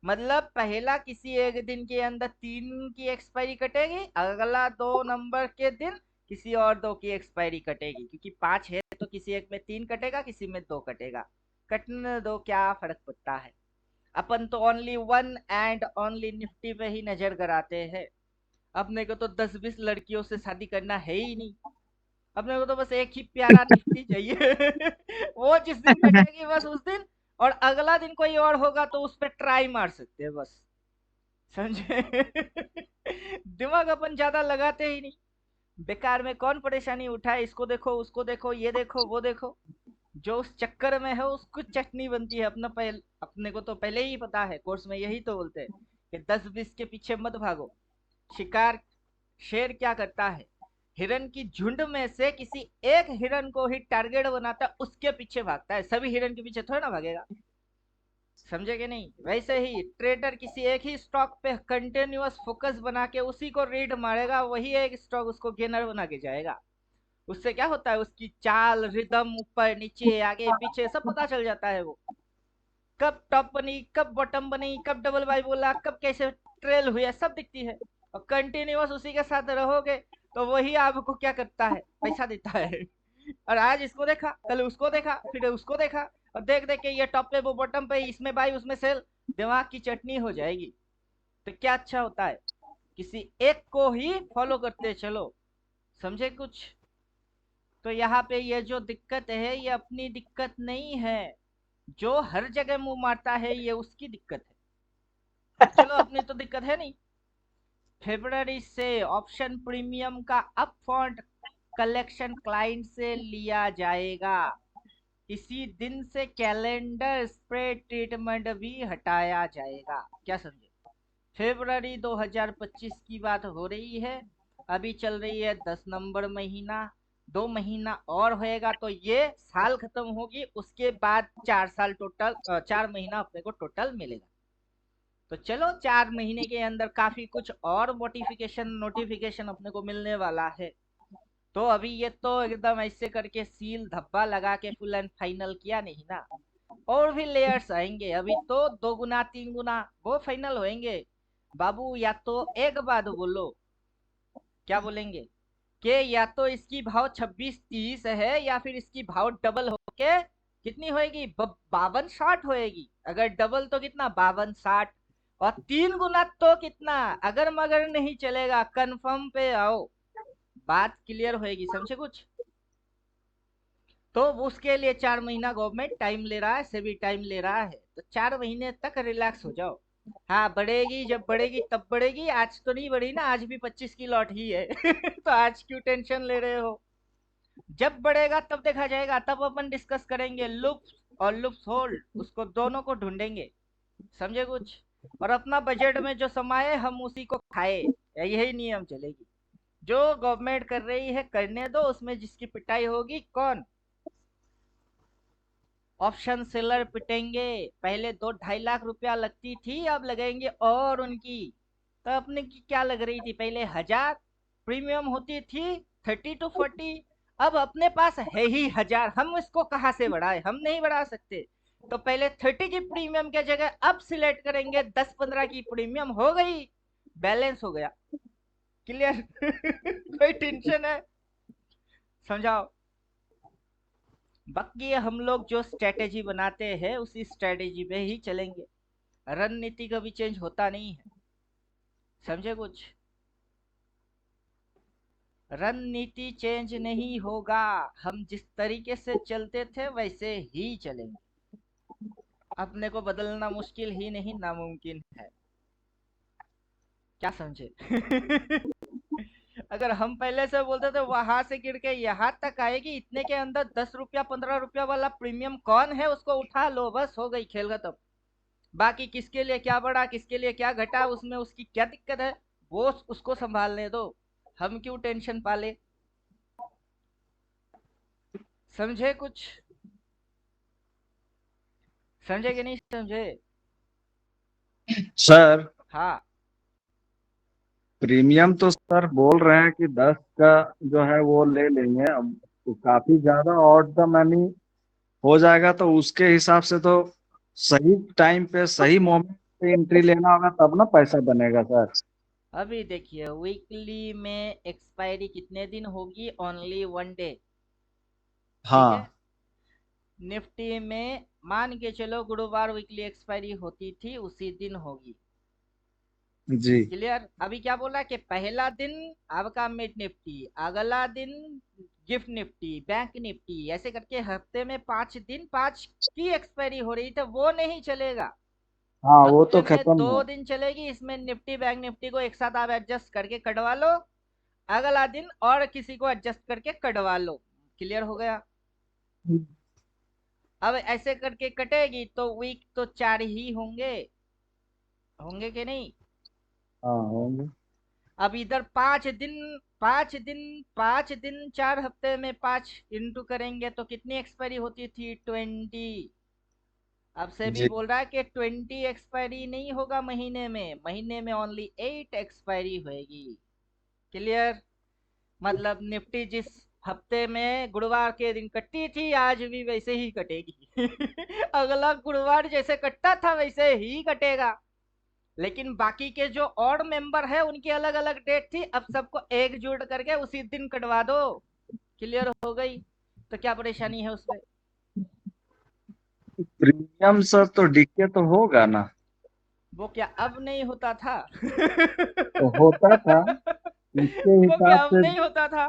मतलब पहला किसी एक दिन के अंदर 3 की एक्सपायरी कटेगी, अगला 2 नंबर के दिन किसी और 2 की एक्सपायरी कटेगी, क्योंकि 5 है तो किसी एक में 3 कटेगा, किसी में 2 कटेगा, कटने दो, क्या फर्क पड़ता है। अपन तो only one and only Nifty पे ही नजर गड़ाते हैं, अपने को तो 10-20 लड़कियों से शादी करना है ही नहीं, अपने को तो बस एक ही प्यारा निफ्टी चाहिए वो जिस दिन कटेगी बस उस दिन, और अगला दिन कोई और होगा तो उस पर ट्राई मार सकते हैं बस, समझे दिमाग अपन ज्यादा लगाते ही नहीं, बेकार में कौन परेशानी उठाए, इसको देखो उसको देखो ये देखो वो देखो, जो उस चक्कर में है उसको चटनी बनती है। अपने को तो पहले ही पता है, कोर्स में यही तो बोलते हैं कि 10-20 के पीछे मत भागो। शिकार शेर क्या करता है, हिरन की झुंड में से किसी एक हिरन को ही टारगेट बनाता है, उसके पीछे भागता है, सभी हिरन के पीछे थोड़ा ना भागेगा, समझे कि नहीं। वैसे ही ट्रेडर किसी एक ही स्टॉक पे कंटिन्यूअस फोकस बना के उसी को रीड मारेगा, वही एक स्टॉक उसको गेनर बना के जाएगा। उससे क्या होता है, उसकी चाल रिदम, ऊपर नीचे आगे पीछे सब पता चल जाता है, वो कब टॉप बनी, कब बॉटम बनी, कब डबल बाई बोला, कब कैसे ट्रेल हुआ, सब दिखती है। और कंटिन्यूअस उसी के साथ रहोगे तो वही आपको क्या करता है, पैसा देता है और आज इसको देखा, कल उसको देखा, फिर उसको देखा, और देख देख के ये टॉप पे वो बॉटम पे, इसमें बाई उसमें सेल, दिमाग की चटनी हो जाएगी। तो क्या अच्छा होता है, किसी एक को ही फॉलो करते चलो, समझे कुछ। तो यहाँ पे ये जो दिक्कत है ये अपनी दिक्कत नहीं है, जो हर जगह मुंह मारता है ये उसकी दिक्कत है, चलो अपनी तो दिक्कत है नहीं। फरवरी से ऑप्शन प्रीमियम का अप फ्रंट कलेक्शन क्लाइंट से लिया जाएगा, इसी दिन से कैलेंडर स्प्रेड ट्रीटमेंट भी हटाया जाएगा, क्या समझे। फरवरी 2025 की बात हो रही है, अभी चल रही है 10 नंबर महीना, 2 महीना और होएगा तो ये साल खत्म होगी, उसके बाद 4 साल टोटल, 4 महीना अपने को टोटल मिलेगा। तो चलो 4 महीने के अंदर काफी कुछ और मोटिफिकेशन नोटिफिकेशन अपने को मिलने वाला है। तो अभी ये तो एकदम ऐसे करके सील धब्बा लगा के फुल एंड फाइनल किया नहीं ना, और भी लेयर्स आएंगे, अभी तो 2 गुना 3 गुना वो फाइनल होएंगे। बाबू या तो एक बात बोलो, क्या बोलेंगे कि या तो इसकी भाव 26-30 है, या फिर इसकी भाव डबल होके कितनी होएगी, 52-60 होएगी, अगर डबल तो कितना 52-60, और 3 गुना तो कितना, अगर मगर नहीं चलेगा, कंफर्म पे आओ, बात क्लियर होएगी, समझे कुछ। तो उसके लिए 4 महीना गवर्नमेंट टाइम ले रहा है, सेबी टाइम ले रहा है, तो 4 महीने तक रिलैक्स हो जाओ। हाँ बढ़ेगी, जब बढ़ेगी तब बढ़ेगी, आज तो नहीं बढ़ी ना, आज भी 25 की लॉट ही है तो आज क्यों टेंशन ले रहे हो, जब बढ़ेगा तब देखा जाएगा, तब अपन डिस्कस करेंगे लुप्स और लुप्स होल्ड, उसको दोनों को ढूंढेंगे, समझे कुछ। और अपना बजट में जो समाये हम उसी को खाए, यही नियम चलेगी, जो गवर्नमेंट कर रही है करने दो, उसमें जिसकी पिटाई होगी कौन, ऑप्शन सेलर पिटेंगे। पहले 2-2.5 लाख रुपया लगती थी, अब लगेंगे और उनकी, तो अपने की क्या लग रही थी, पहले 1000 प्रीमियम होती थी, 30 to 40, अब अपने पास है ही 1000, हम इसको कहाँ से बढ़ाए, हम नहीं बढ़ा सकते। तो पहले 30 की प्रीमियम के जगह अब सिलेक्ट करेंगे 10-15 की प्रीमियम, हो गई, बैलेंस हो गया, क्लियर कोई टेंशन है, समझाओ। बाकी हम लोग जो स्ट्रेटेजी बनाते हैं उसी स्ट्रेटेजी पे ही चलेंगे, रणनीति कभी चेंज होता नहीं है, समझे कुछ। रणनीति चेंज नहीं होगा, हम जिस तरीके से चलते थे वैसे ही चलेंगे, अपने को बदलना मुश्किल ही नहीं नामुमकिन है। क्या समझे? अगर हम पहले से बोलते थे वहां से गिर के यहाँ तक आएगी, इतने के अंदर 10 रुपया 15 रुपया वाला प्रीमियम कौन है, उसको उठा लो, बस हो गई खेल खत्म। बाकी किसके लिए क्या बढ़ा, किसके लिए क्या घटा, उसमें उसकी क्या दिक्कत है, वो उसको संभालने दो, हम क्यों टेंशन पाले। समझे कुछ? समझे कि नहीं समझे? सर हाँ, प्रीमियम तो सर बोल रहे हैं कि 10 का जो है वो ले लेंगे। अब तो काफी ज्यादा ऑड द मनी हो जाएगा, तो उसके हिसाब से तो सही टाइम पे सही मोमेंट पे एंट्री लेना होगा, तब ना पैसा बनेगा सर। अभी देखिए वीकली में एक्सपायरी कितने दिन होगी, ओनली 1 डे। ठीक है। हाँ निफ्टी में मान के चलो गुरुवार वीकली एक्सपायरी होती थी, उसी दिन होगी। जी क्लियर? अभी क्या बोला कि पहला दिन आपका मिड निफ्टी, अगला दिन गिफ्ट निफ्टी, बैंक निफ्टी, ऐसे करके हफ्ते में 5 दिन 5 की एक्सपायरी हो रही थी, वो नहीं चलेगा। हाँ, वो हफ्ते तो में खत्म दो है। दिन चलेगी, इसमें निफ्टी बैंक निफ्टी को एक साथ आप एडजस्ट करके कटवा लो, अगला दिन और किसी को एडजस्ट करके कटवा लो। क्लियर हो गया? अब ऐसे करके कटेगी तो वीक तो 4 ही होंगे, होंगे कि नहीं? हाँ होंगे। अब इधर 5 दिन, 5 दिन, 5 दिन 4 हफ्ते में 5 इंटू करेंगे तो कितनी एक्सपायरी होती थी? 20। अब से भी जी बोल रहा है कि 20 एक्सपायरी नहीं होगा महीने में, महीने में ओनली 8 एक्सपायरी होगी। क्लियर? मतलब निफ्टी जिस हफ्ते में गुरुवार के दिन कटती थी, आज भी वैसे ही कटेगी। अगला गुरुवार जैसे कटता था वैसे ही कटेगा। लेकिन बाकी के जो और मेंबर है उनकी अलग अलग डेट थी, अब सबको एकजुट करके उसी दिन कटवा दो। क्लियर हो गई? तो क्या परेशानी है उसमें? प्रीमियम सर तो डीके तो होगा ना। वो क्या अब नहीं होता था? तो होता था उसके वो हिसाब क्या अब से। नहीं होता था?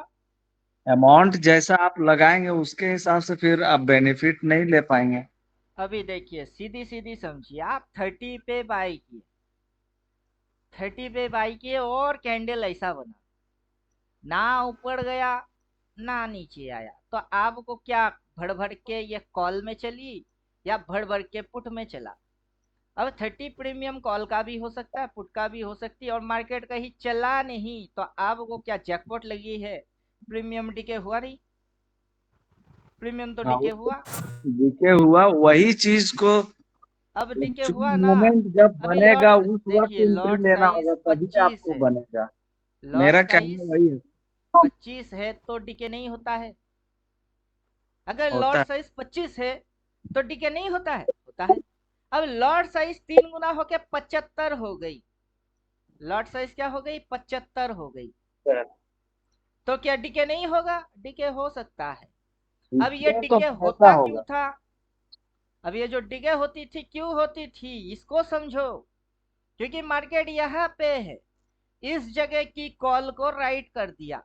अमाउंट जैसा आप लगाएंगे उसके हिसाब से फिर आप बेनिफिट नहीं ले पाएंगे। अभी देखिए सीधी सीधी समझिए, आप 30 पे बाई किए, 30 पे बाई किए और कैंडल ऐसा बना, ना ऊपर गया ना नीचे आया, तो आपको क्या भड़ भड़ के ये कॉल में चली या भड़ भड़ के पुट में चला? अब 30 प्रीमियम कॉल का भी हो सकता है, पुट का भी हो सकती है, और मार्केट कहीं चला नहीं तो आपको क्या जैकपॉट लगी है? प्रीमियम डिके हुआ नहीं? प्रीमियम तो हाँ, डिके हुआ। डीके हुआ वही चीज को। अब डिके जो हुआ ना। मोमेंट जब अभी लॉट, बनेगा उस वक्त देखिए एंट्री लॉट लेना साइज होगा, तभी 25 आपको है, बनेगा। लॉट मेरा साइज कहना वही है। 25 है तो डिके नहीं होता है। अगर होता लॉट है। साइज 25 है तो डिके नहीं होता है? होता है। अब लॉट साइज 3 गुना होके 75 हो गई, लॉट साइज क्या हो गई? 75 हो गई, तो क्या डिके नहीं होगा? डिके हो सकता है। अब ये इसमें तो डिके हमेशा होता क्यों होगा। था? अब ये जो डिके होती थी क्यों होती थी, इसको समझो। क्योंकि मार्केट यहाँ पे है, इस जगह की कॉल को राइट कर दिया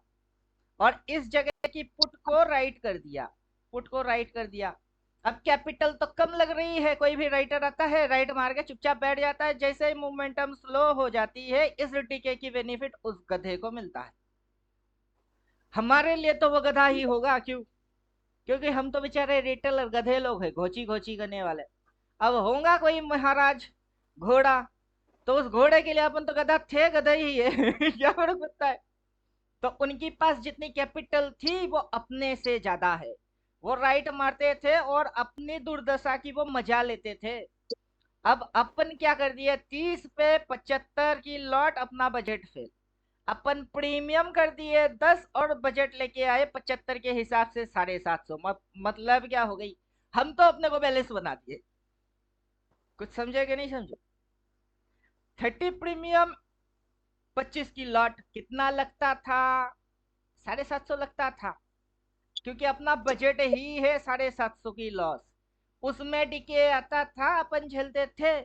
और इस जगह की पुट को राइट कर दिया, पुट को राइट कर दिया। अब कैपिटल तो कम लग रही है, कोई भी राइटर आता है राइट मार के चुपचाप बैठ जाता है, जैसे ही मोमेंटम स्लो हो जाती है इस टीके की बेनिफिट उस गधे को मिलता है। हमारे लिए तो वो गधा ही होगा, क्यों? क्योंकि हम तो बेचारे रिटेल और गधे लोग हैं, घोची घोची करने वाले। अब होगा कोई महाराज घोड़ा, तो उस घोड़े के लिए अपन तो गधा थे, गधा ही है। क्या फर्क पड़ता है? तो उनके पास जितनी कैपिटल थी वो अपने से ज्यादा है, वो राइट मारते थे और अपनी दुर्दशा की वो मजा लेते थे। अब अपन क्या कर दिए, 30 पे 75 की लॉट, अपना बजट फेल। अपन प्रीमियम कर दिए 10 और बजट लेके आए 75 के हिसाब से 750। मतलब क्या हो गई, हम तो अपने को बैलेंस बना दिए। कुछ समझे कि नहीं समझे? 30 प्रीमियम 25 की लॉट कितना लगता था? 750 लगता था, क्योंकि अपना बजट ही है 750 की लॉस, उसमें डीके आता था, अपन झेलते थे।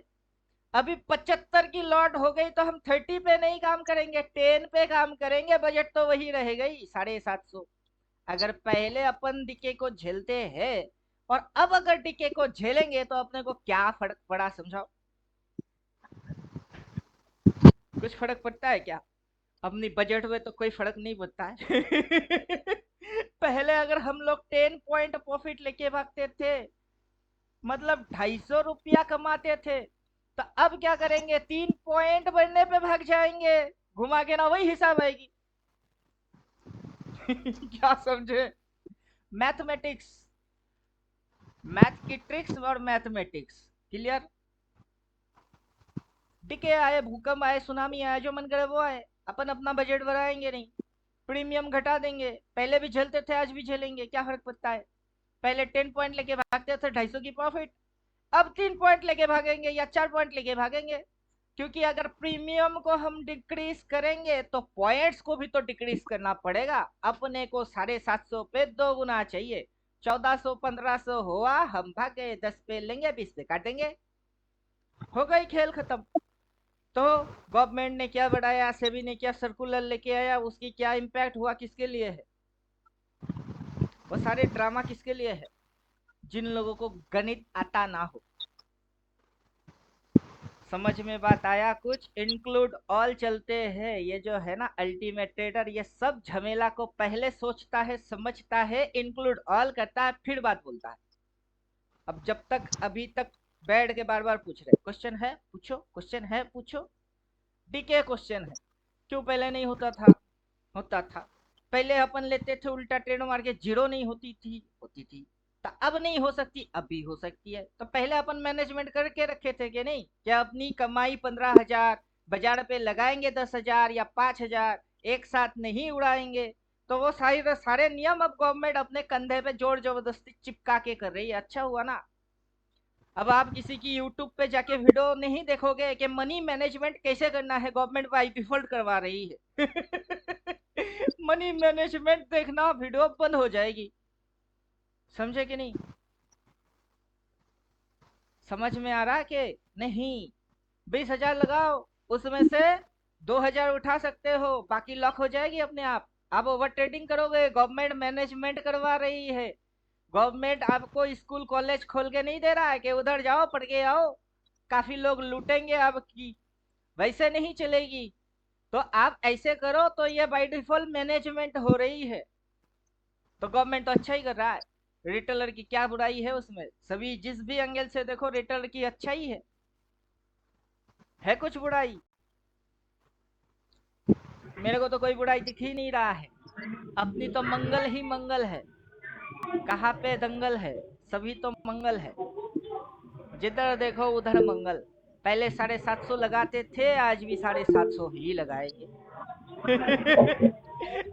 अभी 75 की लॉट हो गई तो हम 30 पे नहीं काम करेंगे, 10 पे काम करेंगे, बजट तो वही रहेगा ही 750। अगर पहले अपन डीके को झेलते हैं और अब अगर डीके को झेलेंगे तो अपने को क्या फर्क पड़ा, समझाओ। कुछ फर्क पड़ता है क्या? अपनी बजट में तो कोई फर्क नहीं पड़ता है। पहले अगर हम लोग 10 पॉइंट प्रॉफिट लेके भागते थे, मतलब 250 रुपया कमाते थे, तो अब क्या करेंगे? 3 पॉइंट बढ़ने पे भाग जाएंगे, घुमा के ना वही हिसाब आएगी। क्या समझे? मैथमेटिक्स, मैथ की ट्रिक्स और मैथमेटिक्स क्लियर। डिके आए, भूकंप आए, सुनामी आए, जो मन करे वो आए, अपन अपना बजट बढ़ाएंगे नहीं, प्रीमियम घटा देंगे। पहले भी झेलते थे, आज भी झेलेंगे, क्या फर्क पड़ता है? पहले 10 पॉइंट लेके भागते थे, 250 की प्रॉफिट, अब 3 पॉइंट लेके भागेंगे या 4 पॉइंट लेके भागेंगे। क्योंकि अगर प्रीमियम को हम डिक्रीज करेंगे तो पॉइंट्स को भी तो डिक्रीज करना पड़ेगा। अपने को 750 पे 2 गुना चाहिए। 1400 1500 हुआ, हम भागे 10 पे लेंगे, 20 पे काट देंगे, हो गई खेल खत्म। तो गवर्नमेंट ने क्या बढ़ाया, सेबी ने क्या सर्कुलर लेके आया, उसकी क्या इम्पैक्ट हुआ, किसके लिए है वो सारे ड्रामा? किसके लिए है? जिन लोगों को गणित आता ना हो। समझ में बात आया? कुछ इंक्लूड ऑल चलते हैं, ये जो है ना अल्टीमेट ट्रेडर, ये सब झमेला को पहले सोचता है, समझता है, इंक्लूड ऑल करता है, फिर बात बोलता है। अब जब तक अभी तक बैठ के बार बार पूछ रहे, क्वेश्चन है पूछो, क्वेश्चन है पूछो। डीके क्वेश्चन है, क्यों पहले नहीं होता था? होता था। पहले अपन लेते थे उल्टा ट्रेड मार के, जीरो नहीं होती थी, होती थी। तो अब नहीं हो सकती, अब भी हो सकती है। तो पहले अपन मैनेजमेंट करके रखे थे कि नहीं? क्या अपनी कमाई 15,000 बाजार पे लगाएंगे, 10,000 या 5,000 एक साथ नहीं उड़ाएंगे। तो वो सारे सारे नियम अब गवर्नमेंट अपने कंधे पे जोर जबरदस्ती चिपका के कर रही है। अच्छा हुआ ना। अब आप किसी की यूट्यूब पे जाके वीडियो नहीं देखोगे कि मनी मैनेजमेंट कैसे करना है, गवर्नमेंट बाई डिफॉल्ट करवा रही है। मनी मैनेजमेंट देखना, वीडियो बंद हो जाएगी। समझे कि नहीं? समझ में आ रहा कि नहीं? 20,000 लगाओ, उसमें से 2,000 उठा सकते हो, बाकी लॉक हो जाएगी अपने आप ओवर ट्रेडिंग करोगे, गवर्नमेंट मैनेजमेंट करवा रही है। गवर्नमेंट आपको स्कूल कॉलेज खोल के नहीं दे रहा है कि उधर जाओ पढ़ के आओ, काफी लोग लूटेंगे आपकी, वैसे नहीं चलेगी। तो आप ऐसे करो तो ये बाई डिफॉल्ट मैनेजमेंट हो रही है। तो गवर्नमेंट तो अच्छा ही कर रहा है। रिटेलर की क्या बुराई है उसमें? सभी जिस भी एंगल से देखो रिटेलर की अच्छा ही है कुछ बुराई? मेरे को तो कोई बुराई दिख ही नहीं रहा है। अपनी तो मंगल ही मंगल है, कहाँ पे दंगल है? सभी तो मंगल है, जिधर देखो उधर मंगल। पहले 750 लगाते थे, आज भी 750 ही लगाएंगे।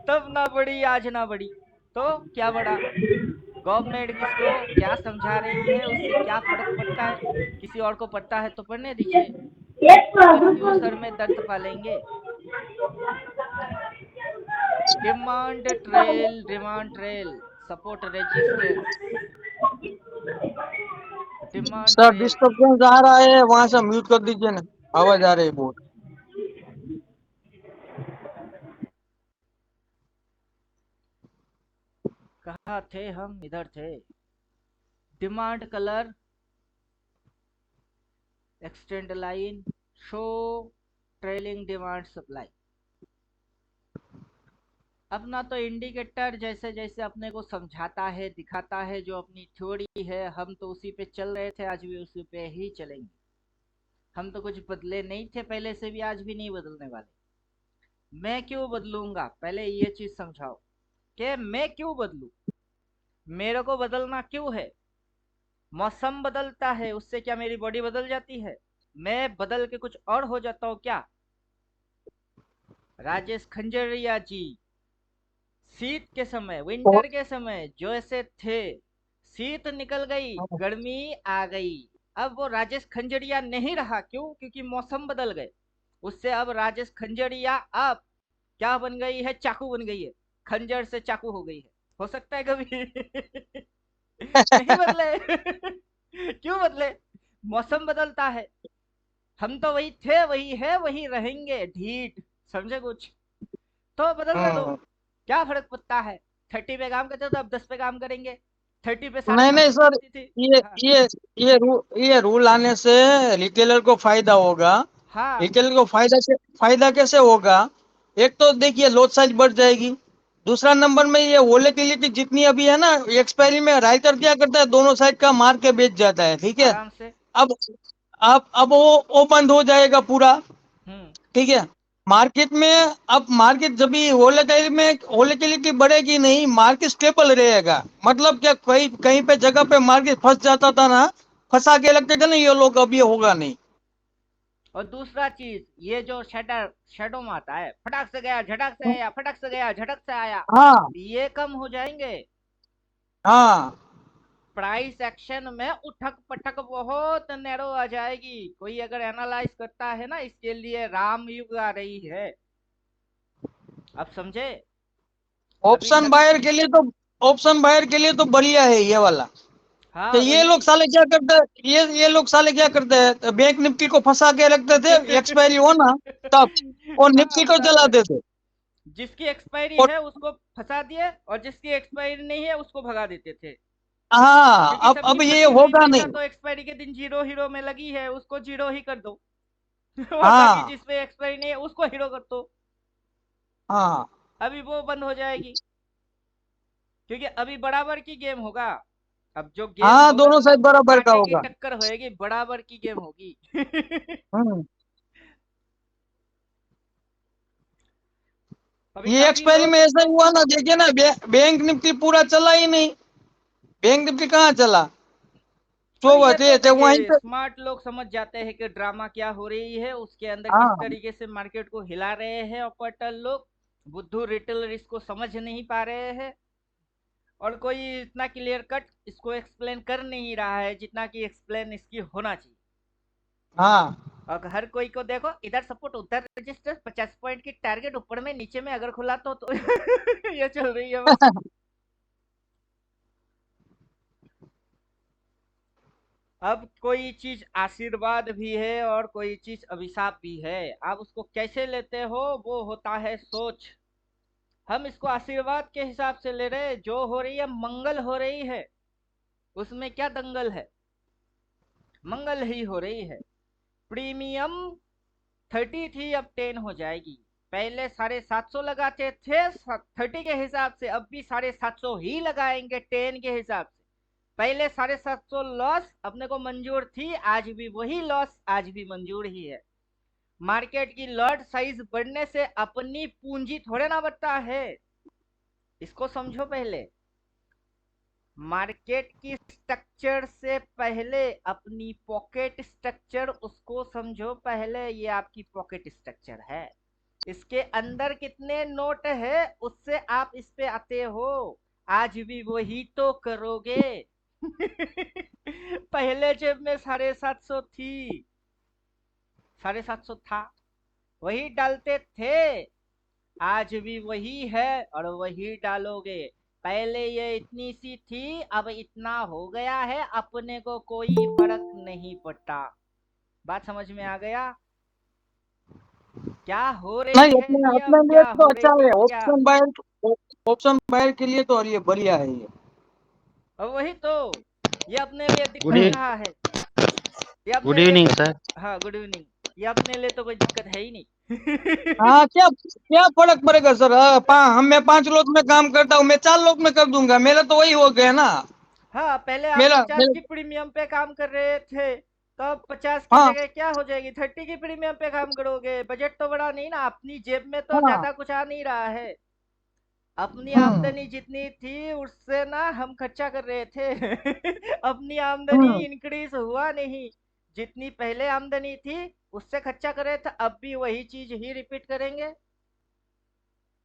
तब ना बढ़ी, आज ना बढ़ी, तो क्या बढ़ा? गवर्नमेंट किसको क्या समझा रही है, उससे क्या फर्क पड़ता है? किसी और को पड़ता है तो पढ़ने दीजिए, अपन क्यों सर में दर्द पालेंगे? Demand trail, support resistance, demand sir trail. Disturbance आ रहा है, वहां से म्यूट कर दीजिए ना, आवाज आ रही है बहुत। कहाँ थे हम? इधर थे। Demand colour, extend line, show trailing demand supply. अपना तो इंडिकेटर जैसे जैसे अपने को समझाता है, दिखाता है, जो अपनी थ्योरी है, हम तो उसी पे चल रहे थे, आज भी उसी पे ही चलेंगे। हम तो कुछ बदले नहीं थे पहले से भी, आज भी नहीं बदलने वाले। मैं क्यों बदलूंगा? पहले ये चीज समझाओ कि मैं क्यों बदलू, मेरे को बदलना क्यों है? मौसम बदलता है, उससे क्या मेरी बॉडी बदल जाती है? मैं बदल के कुछ और हो जाता हूँ क्या? राजेश खंजरिया जी शीत के समय, तो विंटर के समय जो ऐसे थे, शीत निकल गई, गर्मी आ गई, अब वो राजेश खंजरिया नहीं रहा। क्यों? क्योंकि मौसम बदल गए। उससे अब राजेश खंजरिया अब क्या बन गई है? चाकू बन गई है, खंजर से चाकू हो गई है। हो सकता है कभी? नहीं बदले। क्यों बदले? मौसम बदलता है, हम तो वही थे, वही है, वही रहेंगे ढीठ। समझे कुछ? तो बदलने दो, क्या फर्क पड़ता है? 30 पे काम करते तो अब 10 पे काम करेंगे। 30 पे साढ़े नहीं सात नहीं सौ सर, मिलती थी। ये हाँ, ये ये रूल आने से रिटेलर को फायदा होगा। हाँ रिटेल को फायदा कैसे होगा? एक तो देखिए लॉट साइज बढ़ जाएगी। दूसरा नंबर में ये वोलेटिलिटी जितनी अभी है ना, एक्सपायरी में राइटर क्या करता है, दोनों साइड का मार के बेच जाता है, ठीक है। आराम से। अब अब वो बंद हो जाएगा पूरा, हम्म। ठीक है। मार्केट में अब मार्केट जब भी वोलेटाइल में वोलेटिलिटी बढ़ेगी नहीं, मार्केट स्टेबल रहेगा। मतलब क्या, कहीं कहीं पे जगह पे मार्केट फंस जाता था ना, फंसा के लगते थे ना ये लोग, अब ये होगा नहीं। और दूसरा चीज, ये जो शटर शेडो में आता है, फटाक से गया झटक से आया, फटक से गया झटक से आया, हाँ ये कम हो जाएंगे। हाँ प्राइस एक्शन में उठक पटक बहुत नैरो आ जाएगी। कोई अगर एनालाइज करता है ना, इसके लिए राम युग आ रही है। आप समझे? अभी ऑप्शन बायर के लिए तो ऑप्शन बायर के लिए तो बढ़िया है ये वाला। तो हाँ ये वही। लोग साले क्या करते हैं, ये लोग साले क्या करते हैं, बैंक निफ्टी को फंसा के रखते थे, एक्सपायरी हो ना तब, और हाँ निफ्टी को फंसा के चलाते रखते, थे। जिसकी एक्सपायरी और है उसको फंसा दिए, और जिसकी एक्सपायरी नहीं है उसको भगा देते थे। हाँ, क्योंकि सबकी अब ये फंसी हुई होगा पैसा नहीं। तो एक्सपायरी के दिन जीरो हीरो में लगी है, उसको जीरो ही कर दो। और बाकी हाँ जिसपे एक्सपायरी नहीं है उसको हीरो कर दो। हाँ अभी वो बंद हो जाएगी, क्योंकि अभी बराबर की गेम होगा। अब जो गेम हाँ, होगा दोनों ना, साइड वो बराबर का कांटे की होगा। टक्कर होएगी, बराबर की गेम होगी। हम्म। अभी ये काफी एक्सपायरी लोग, में ऐसा ही हुआ ना, देखिए ना, बैंक निफ्टी पूरा चला ही नहीं। बैंक निफ्टी कहाँ चला? और जो ये बचे तो थे वहीं देखिए पे। स्मार्ट लोग समझ जाते हैं कि ड्रामा क्या हो रही है, उसके अंदर किस हाँ तरीके से मार्केट को हिला रहे हैं ऑपरेटर लोग। बुद्धू रिटेलर इसको समझ नहीं पा रहे हैं, और कोई इतना क्लियर कट इसको एक्सप्लेन कर नहीं रहा है जितना कि एक्सप्लेन इसकी होना चाहिए। हाँ और हर कोई को देखो, इधर सपोर्ट उधर रजिस्टर, 50 पॉइंट की टारगेट ऊपर में नीचे में अगर खुला तो ये चल रही है बस। अब कोई चीज आशीर्वाद भी है और कोई चीज अभिशाप भी है। आप उसको कैसे लेते हो वो होता है सोच। हम इसको आशीर्वाद के हिसाब से ले रहे हैं, जो हो रही है मंगल हो रही है, उसमें क्या दंगल है, मंगल ही हो रही है। प्रीमियम 30 थी, अब 10 हो जाएगी। पहले 750 लगाते थे 30 के हिसाब से, अब भी 750 ही लगाएंगे 10 के हिसाब से। पहले 750 लॉस अपने को मंजूर थी, आज भी वही लॉस, आज भी मंजूर ही है। मार्केट की लॉट साइज बढ़ने से अपनी पूंजी थोड़े ना बढ़ता है, इसको समझो पहले। मार्केट की स्ट्रक्चर से पहले अपनी पॉकेट स्ट्रक्चर उसको समझो पहले। ये आपकी पॉकेट स्ट्रक्चर है, इसके अंदर कितने नोट है उससे आप इस पे आते हो। आज भी वही तो करोगे। पहले जेब में 750 थी, 750 था, वही डालते थे, आज भी वही है और वही डालोगे। पहले ये इतनी सी थी, अब इतना हो गया है, अपने को कोई फर्क नहीं पड़ता। बात समझ में आ गया? क्या हो रही नहीं, है अपने नियम, अपने लिए क्या तो हो अच्छा रही है है क्या। ऑप्शन बायर के लिए तो, और ये बढ़िया है ये। और वही तो, ये अपने लिए गुड दिक्कत कहाँ है? ये गुड अपने लिए इवनिंग तो, सर। हाँ गुड इवनिंग। ये अपने लिए तो कोई दिक्कत है ही नहीं। हाँ, क्या क्या फर्क पड़ेगा सर? मैं 5 लोग में काम करता हूँ, मैं 4 लोग में कर दूंगा, मेरा तो वही हो गया ना। हाँ पहले आप मेरा, 50 की मेरा प्रीमियम पे काम कर रहे थे, तो अब 50 की हाँ जगह क्या हो जाएगी, 30 की प्रीमियम पे काम करोगे। बजट तो बड़ा नहीं ना, अपनी जेब में तो हाँ। ज्यादा कुछ आ नहीं रहा है। अपनी हम्म आमदनी जितनी थी उससे ना हम खर्चा कर रहे थे। अपनी आमदनी हम्म इंक्रीज हुआ नहीं, जितनी पहले आमदनी थी उससे खर्चा कर रहे थे, अब भी वही चीज ही रिपीट करेंगे।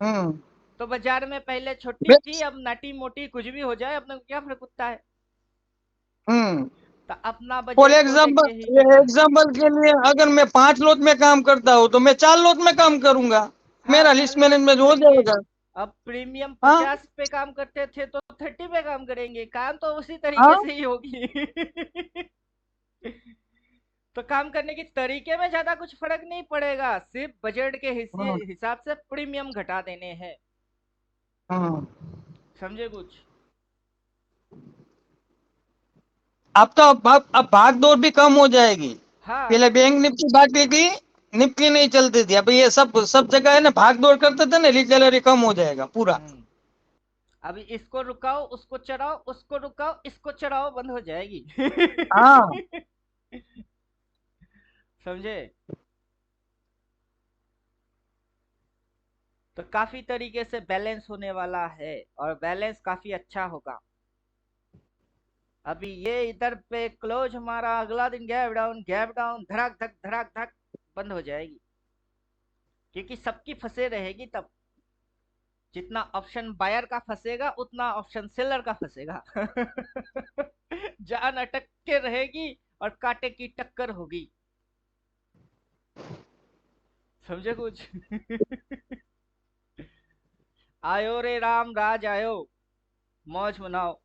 हम्म। तो बाजार में पहले छोटी थी, अब नाटी मोटी कुछ भी हो जाए अपने को क्या फर्क पड़ता है। हम्म। तो अपना फॉर बजट को देख के ही एग्जाम्पल, चलना है। एग्जाम्पल के लिए, अगर मैं 5 लोग में काम करता हूँ तो मैं 4 लोग में काम करूंगा, हाँ मेरा चार लिस्ट लोट में मैनेजमेंट हो करेंगे। जाएगा। अब प्रीमियम हाँ 50 पे काम करते थे तो 30 पे काम करेंगे, काम तो उसी तरीके हाँ से ही होगी। तो काम करने की तरीके में ज्यादा कुछ फर्क नहीं पड़ेगा, सिर्फ बजट के हाँ हिसाब से प्रीमियम घटा देने हैं। हाँ। समझे कुछ? अब तो अब भाग दौड़ भी कम हो जाएगी। हाँ पहले बैंक निफ्टी भागती थी, निफ्टी नहीं चलती थी। अब ये सब सब जगह है ना, भाग दौड़ करते थे ना, रिटेलर कम हो जाएगा पूरा। अभी इसको रुकाओ उसको चढ़ाओ, उसको रुकाओ इसको चढ़ाओ, बंद हो जाएगी। हाँ समझे? तो काफी तरीके से बैलेंस होने वाला है और बैलेंस काफी अच्छा होगा। अभी ये इधर पे क्लोज हमारा, अगला दिन गैप डाउन धड़ाक धक धड़ाक धक बंद हो जाएगी, क्योंकि सबकी फंसे रहेगी। तब जितना ऑप्शन बायर का फंसेगा उतना ऑप्शन सेलर का फंसेगा। जान अटक के रहेगी और कांटे की टक्कर होगी। समझे कुछ? आयो रे राम राज आयो, मौज मनाओ।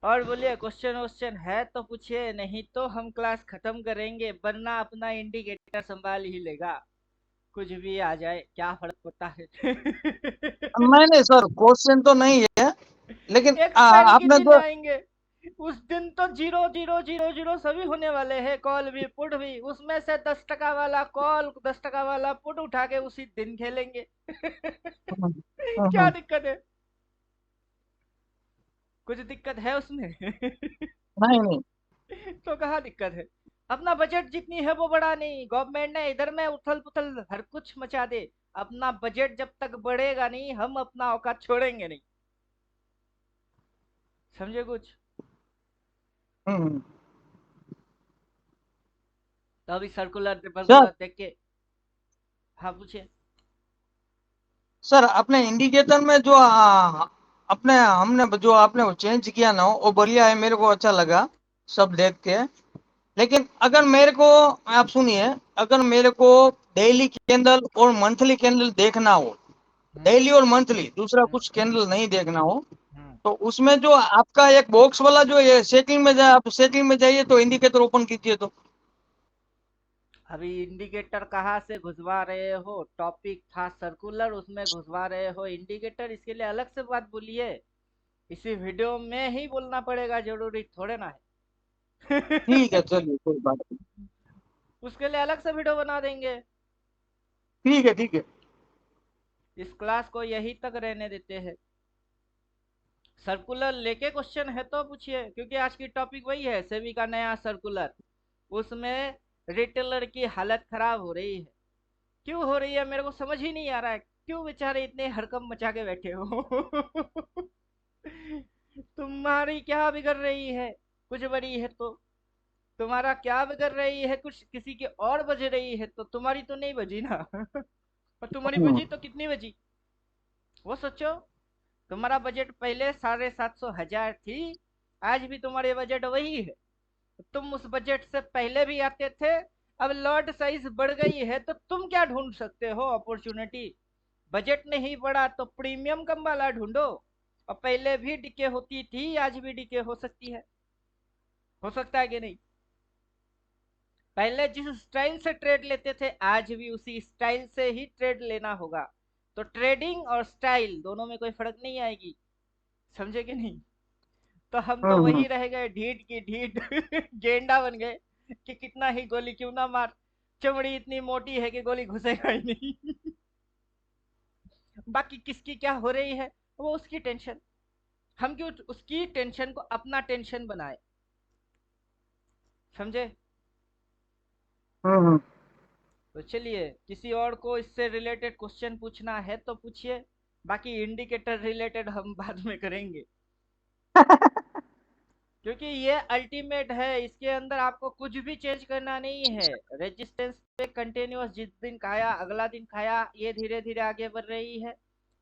और बोलिए, क्वेश्चन वोश्चन है तो पूछिए, नहीं तो हम क्लास खत्म करेंगे, वरना अपना इंडिकेटर संभाल ही लेगा। कुछ भी आ जाए क्या फर्क पड़ता है। नहीं नहीं सर, क्वेश्चन तो नहीं है, लेकिन एक्सपायरी के आपने दिन जो आएंगे, उस दिन तो 0 0 0 0 सभी होने वाले हैं, कॉल भी पुट भी। उसमें से 10% वाला कॉल 10% वाला पुट उठा के उसी दिन खेलेंगे। क्या दिक्कत है? कुछ दिक्कत है उसमें? नहीं नहीं तो कहाँ दिक्कत है? अपना बजट जितनी है वो बढ़ा नहीं, गवर्नमेंट ने इधर में उथल पुथल हर कुछ मचा दे। अपना बजट जब तक बढ़ेगा नहीं, हम अपना औकात छोड़ेंगे नहीं। समझे कुछ? हम्म। तो अभी सर्कुलर सर देख के। हाँ पूछिए। सर अपने इंडिकेटर में जो अपने हमने जो आपने वो चेंज किया ना, वो बढ़िया है, मेरे को अच्छा लगा सब देख के। लेकिन अगर मेरे को, आप सुनिए, अगर मेरे को डेली कैंडल और मंथली कैंडल देखना हो, हम्म डेली और मंथली दूसरा हम्म कुछ कैंडल नहीं देखना हो, हम्म। तो उसमें जो आपका एक बॉक्स वाला जो ये सेटिंग में जाए, आप सेटिंग में जाइए तो इंडिकेटर ओपन कीजिए तो। अभी इंडिकेटर कहाँ से घुसवा रहे हो? टॉपिक था सर्कुलर, उसमें घुसवा रहे हो इंडिकेटर? इसके लिए अलग से बात बोलिए। इसी वीडियो में ही बोलना पड़ेगा, जरूरी थोड़े ना है। ठीक है चलिए, कोई बात नहीं। उसके लिए अलग से वीडियो बना देंगे। ठीक है ठीक है। इस क्लास को यही तक रहने देते हैं। सर्कुलर लेके क्वेश्चन है तो पूछिए, क्योंकि आज की टॉपिक वही है, सेबी का नया सर्कुलर। उसमें रिटेलर की हालत खराब हो रही है। क्यों हो रही है मेरे को समझ ही नहीं आ रहा है। क्यों बेचारे इतने हड़कंप मचा के बैठे हो? तुम्हारी क्या बिगड़ रही है? कुछ बड़ी है तो। तुम्हारा क्या बिगड़ रही है? कुछ किसी की और बज रही है तो तुम्हारी तो नहीं बजी ना। और तुम्हारी हम्म। बजी तो कितनी बजी, वो सोचो। तुम्हारा बजट पहले 750 हजार थी, आज भी तुम्हारे बजट वही है। तुम उस बजट से पहले भी आते थे। अब लॉट साइज बढ़ गई है तो तुम क्या ढूंढ सकते हो अपॉर्चुनिटी? बजट नहीं बढ़ा तो प्रीमियम कम वाला ढूंढो। और पहले भी डिके होती थी, आज भी डिके हो सकती है। हो सकता है कि नहीं? पहले जिस स्टाइल से ट्रेड लेते थे, आज भी उसी स्टाइल से ही ट्रेड लेना होगा। तो ट्रेडिंग और स्टाइल दोनों में कोई फर्क नहीं आएगी। समझे कि नहीं? तो हम तो हम्म। वही रह गए, ढीठ की ढीठ। गेंडा बन गए कि कितना ही गोली क्यों ना मार, चमड़ी इतनी मोटी है कि गोली घुसेगा ही नहीं। बाकी किसकी क्या हो रही है वो उसकी टेंशन। हम क्यों उसकी टेंशन को अपना टेंशन बनाए? समझे? हम्म। तो चलिए, किसी और को इससे रिलेटेड क्वेश्चन पूछना है तो पूछिए। बाकी इंडिकेटर रिलेटेड हम बाद में करेंगे, क्योंकि ये अल्टीमेट है। इसके अंदर आपको कुछ भी चेंज करना नहीं है। रेजिस्टेंस पे कंटिन्यूअस जिस दिन खाया अगला दिन खाया, ये धीरे धीरे आगे बढ़ रही है।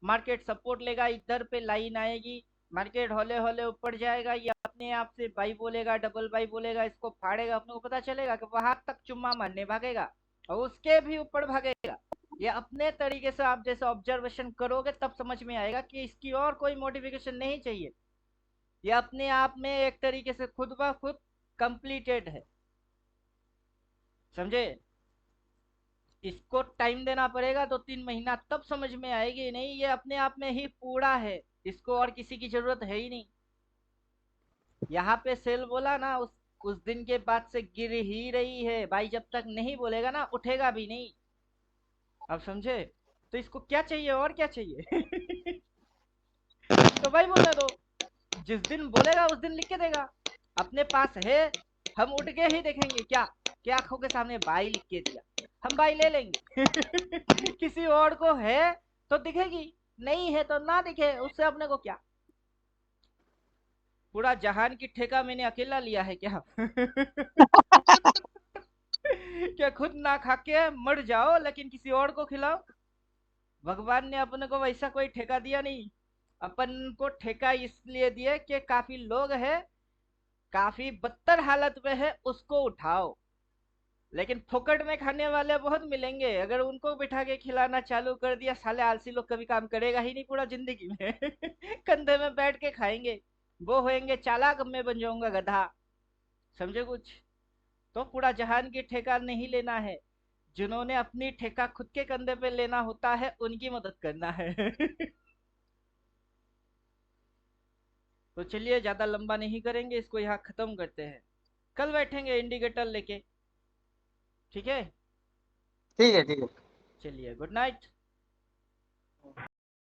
मार्केट सपोर्ट लेगा, इधर पे लाइन आएगी, मार्केट हौले हौले ऊपर जाएगा, ये अपने आप से बाई बोलेगा, डबल बाई बोलेगा, इसको फाड़ेगा, अपने को पता चलेगा कि वहां तक चुम्मा मारने भागेगा और उसके भी ऊपर भागेगा। ये अपने तरीके से आप जैसे ऑब्जर्वेशन करोगे तब समझ में आएगा कि इसकी और कोई मोटिफिकेशन नहीं चाहिए। ये अपने आप में एक तरीके से खुद ब खुद कंप्लीटेड है। समझे? इसको टाइम देना पड़ेगा 2 3 महीना, तब समझ में आएगी। नहीं, ये अपने आप में ही पूरा है, इसको और किसी की जरूरत है ही नहीं। यहाँ पे सेल बोला ना, उस दिन के बाद से गिर ही रही है भाई। जब तक नहीं बोलेगा ना, उठेगा भी नहीं। अब समझे? तो इसको क्या चाहिए और क्या चाहिए? तो भाई बोलने दो, जिस दिन बोलेगा उस दिन लिख के देगा। अपने पास है, हम उठ के ही देखेंगे क्या क्या आंखों के सामने बाई लिख के दिया, हम बाई ले लेंगे। किसी और को है तो दिखेगी, नहीं है तो ना दिखे, उससे अपने को क्या। पूरा जहान की ठेका मैंने अकेला लिया है क्या? क्या खुद ना खा के मर जाओ लेकिन किसी और को खिलाओ? भगवान ने अपने को वैसा कोई ठेका दिया नहीं। अपन को ठेका इसलिए दिया कि काफी लोग हैं, काफी बदतर हालत में है, उसको उठाओ। लेकिन फोकट में खाने वाले बहुत मिलेंगे, अगर उनको बिठा के खिलाना चालू कर दिया, साले आलसी लोग कभी काम करेगा ही नहीं पूरा जिंदगी में। कंधे में बैठ के खाएंगे, वो होएंगे चालाक, मैं बन जाऊंगा गधा। समझे कुछ? तो पूरा जहान की ठेका नहीं लेना है, जिन्होंने अपनी ठेका खुद के कंधे पे लेना होता है उनकी मदद करना है। तो चलिए, ज्यादा लंबा नहीं करेंगे, इसको यहाँ खत्म करते हैं। कल बैठेंगे इंडिकेटर लेके। ठीक है? ठीक है, ठीक है। चलिए, गुड नाइट।